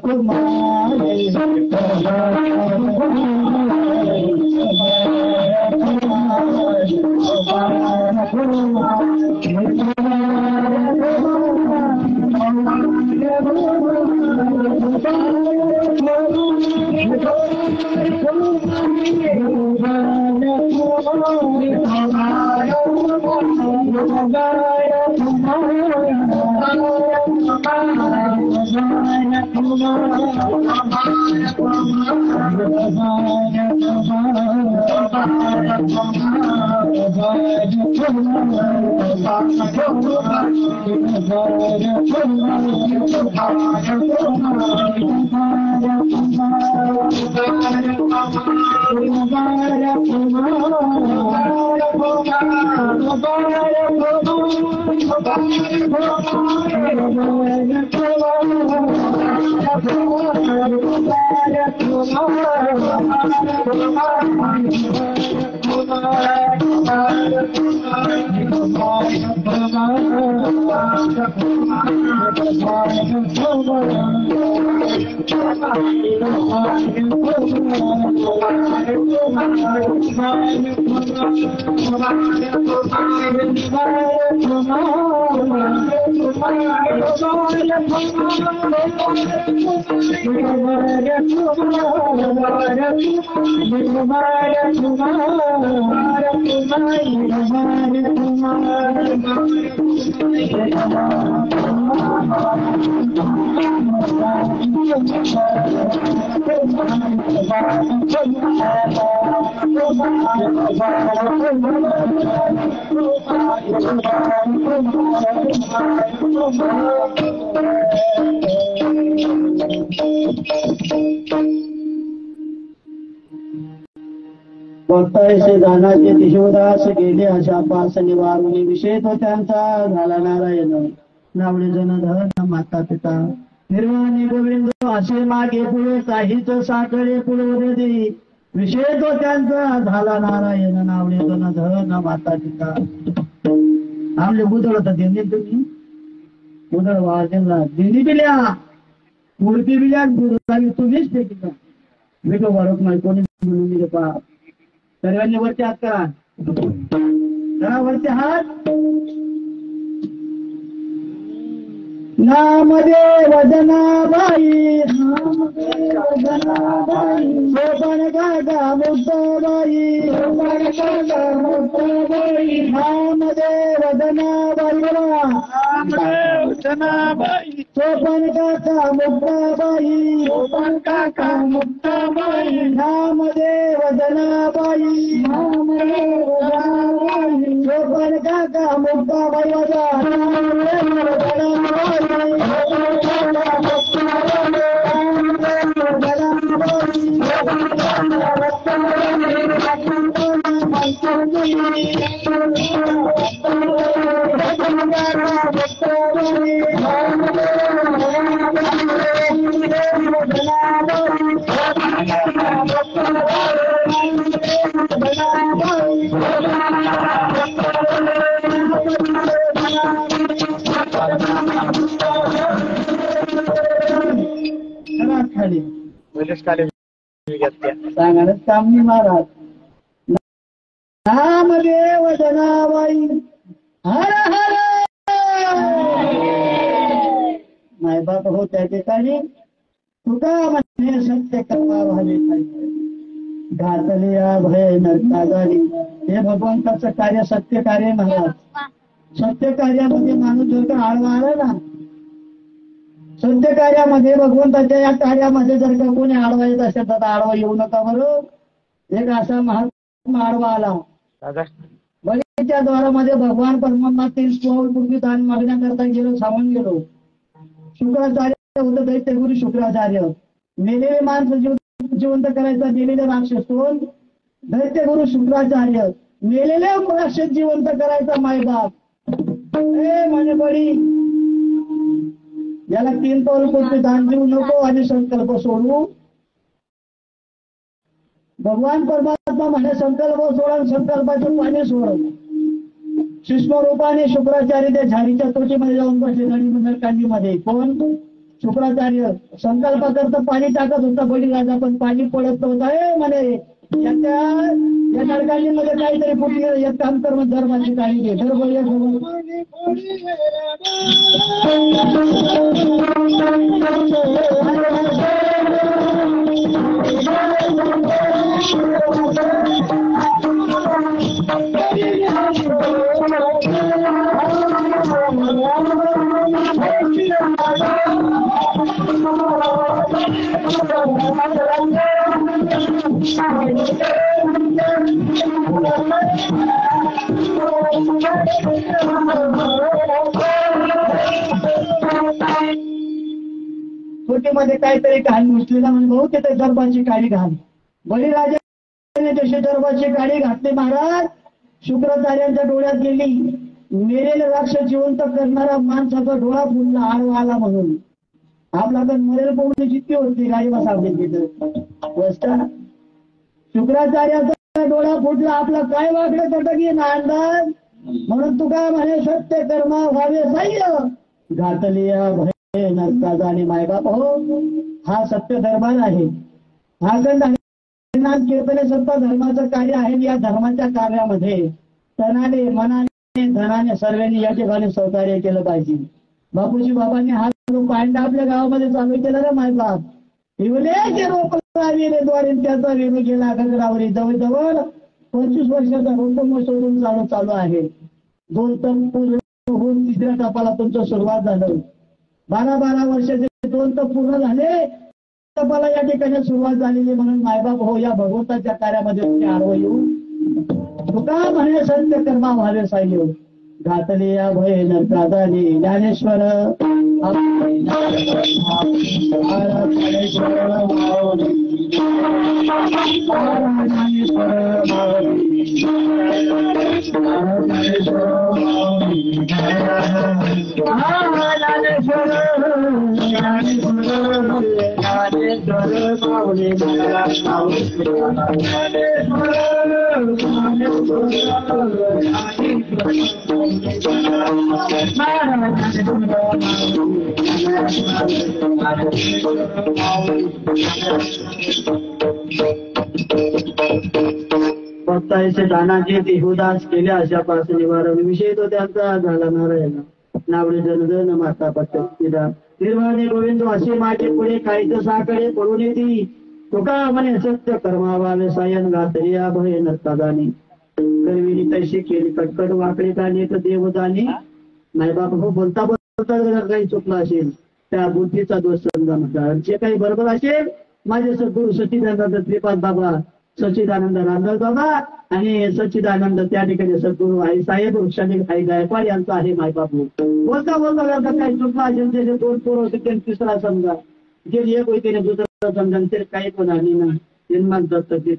भक्तायसे दानाचे तिशोदास गेले अशा पास निवारून विषय तो त्यांचा झाला नारायण नावडे जन धन माता पिता निर्वाणी गोविंद असे मागे पुढे काहीच साकडे पुढे दे विषय तो त्यांचा झाला नारायण नावडे जन धन माता पिता. आमले बुदळ होता दिंडी तुम्ही बुदळ वाजला दिंडी बिल्या मूर्ती बिल्या तुम्हीच ते तिथं भेटो वाढत नाही कोणी म्हणून दिले पा. सर्वांनी वरती हात करा करा वरती हात. नामदेव वदनाबाई सोपन काका मुक्ताबाई नामदेव वदनाबाई सोपन काका मुक्ताबाई नामदेव वदनाबाई सोपन काका मुक्ताबाई सांगण्यात कामनी महाराज नामदेव जनाबाई हर हर मायबाप हो त्या ठिकाणी तुका म्हणजे सत्य कर्मा व्हावे घातले अभय नरकादारी. हे भगवंताचं कार्य सत्य कार्य महाराज. सत्य कार्यामध्ये माणूस जर का आडवा आला ना, सत्य कार्यामध्ये भगवंताच्या या कार्यामध्ये जर का कोणी आडवा येत असेल तर आडवा येऊ नका बरं. एक असा महात्मा आडवा आला. बळीच्या द्वारामध्ये भगवान परमात्मा 3 पूर्वी दान मागण्याकरता गेलो, सांगून गेलो. शुक्राचार्य होतं दैत्यगुरु शुक्राचार्य. मेलेले माणसं जिवंत करायचा गेलेले राक्षस कोण? दैत्यगुरु शुक्राचार्य. मेलेले राक्षस जिवंत करायचा मायबाप. म्हणे बळी, याला 3 पूर्वी दान देऊ नको आणि संकल्प सोडू. भगवान परमात्मा म्हणे संकल्प सोडा, संकल्पाचं पाणी सोड. सूक्ष्म रूपाने शुक्राचार्य त्या झाडीच्या तोटीमध्ये जाऊन बसले नरकांडीमध्ये. कोण? शुक्राचार्य. संकल्प करता पाणी टाकत होता बळीराजा, पण पाणी पडत नव्हता. म्हणे या नरकांडीमध्ये काहीतरी फुटली, एक काम कर मग धर्माची काळी घे. धर बळी मध्ये काहीतरी घाण घुसलेला म्हणजे भाऊ तिथे दर्भाची काळी घाल. बळीराजाने जशी दर्भाची काळी घातली महाराज, शुक्राचार्यांच्या डोळ्यात गेली. मेलेले राक्षस जिवंत करणारा माणसाचा डोळा फुटला आडवा आला म्हणून. आपला तर मरेल पवनी जितकी होती गाडी बसावली तिथं. शुक्राचार्याचा डोळा फुटला. आपला काय वाकडं करता की ना अंदाज. म्हणून तू काय म्हणे सत्य कर्मा व्हावे सह्य घातली भय नरकाचा. आणि मायबाप हो, हा सत्य दरबार आहे. हा गण कीर्तने सत्ता धर्माचं कार्य आहे. या धर्माच्या कार्यामध्ये तनाने मनाने धनाने सर्वांनी या ठिकाणी सहकार्य केलं पाहिजे. बापूजी बाबांनी हा जो पांडा आपल्या गावामध्ये चालू केला ना मायबाप, द्वारे त्याचा वेग गेला गगनावरी. जवळजवळ 25 वर्षाचा रोपमोत्सव चालू आहे. 2 तप पूर्ण होऊन 3ऱ्या टपाला तुमचं सुरुवात झालं. 12 वर्षाचे 2 तप पूर्ण झाले, तपाला या ठिकाणी सुरुवात झालेली. म्हणून मायबाप हो, या भगवंताच्या कार्यामध्ये तुम्ही आडवं येऊ तुका म्हणे सत्य कर्मा व्हावे साह्य घातले या भय नरकादानी. ज्ञानेश्वर भक्तांचे दानाचे देहुदास केले अशा पास निवारण. विषय तो त्यांचा झाला नारायण. नावडे जनधन माता पत्ता निर्वाणे गोविंद असे माझे पुढे काहीच साकडे पडून येते. तुका म्हणे सत्य कर्मावाले सायन घातली भय नरकादानी. करविनी तैशी केली कटकट वाकडे काढणे तर देवदानी. मायबाप हो, बोलता बोलता जर काही चुकलं असेल त्या बुद्धीचा दोष समजा म्हणतात. जे काही बरोबर असेल माझे सद्गुरू सच्चिदानंद श्रीपाद बाबा, सच्चिदानंद रामदास बाबा आणि सच्चिदानंद त्या ठिकाणी सद्गुरू आई साहेब वृक्षाने आई गायकवाड यांचा आहे मायबाप. बोलता बोलता काही चुकलं असेल त्याचे 2 पोरं होते त्यांनी 3रा समजा, जे एक होते त्याने 2रा समजा, ते काही पण आली ना जन्मात जास्त ते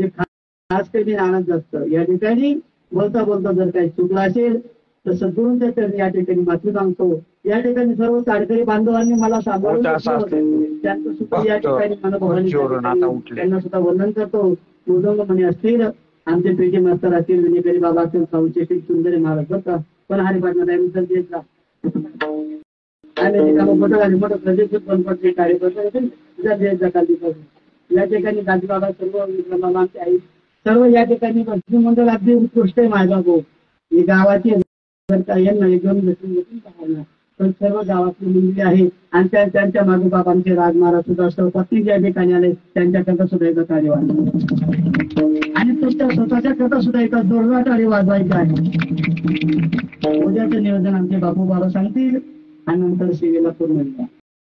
खास काही आनंद असत. या ठिकाणी बोलता बोलता जर काही चुकलं असेल तर सद्गुरूंच्या चरणी या ठिकाणी माफी मागतो. या ठिकाणी सर्व काडकरी बांधवांनी मला सांभाळून त्यांचं सुद्धा या ठिकाणी मला त्यांना सुद्धा वंदन करतो. उदंग म्हणे असतील, आमचे पेटी मास्तर असतील, विनेकरी बाबा असतील, साऊचे सुंदर महाराज बघा पण हरिपाठना त्यानुसार देत मोठं प्रदेश बंद पडले कार्यकर्ते या ठिकाणी दाजीबाबा सर्व आमचे आई सर्व या ठिकाणी भक्ती मंडळ अगदी उत्कृष्ट आहे. माझा भाऊ ही गावाची यांना एकदम पण सर्व गावातली मंडळी आहे आणि त्यांच्या मागे बाबांचे राजमारा सुद्धा असतो. पत्नी ज्या ठिकाणी आले त्यांच्याकरता सुद्धा एका टाळी वाजवा आणि तुमच्या स्वतःच्या करता सुद्धा एका जोरदार टाळी वाजवायची आहे. उद्याचं नियोजन आमचे बापू बाबा सांगतील आणि नंतर सेवेला पूर्ण द्या.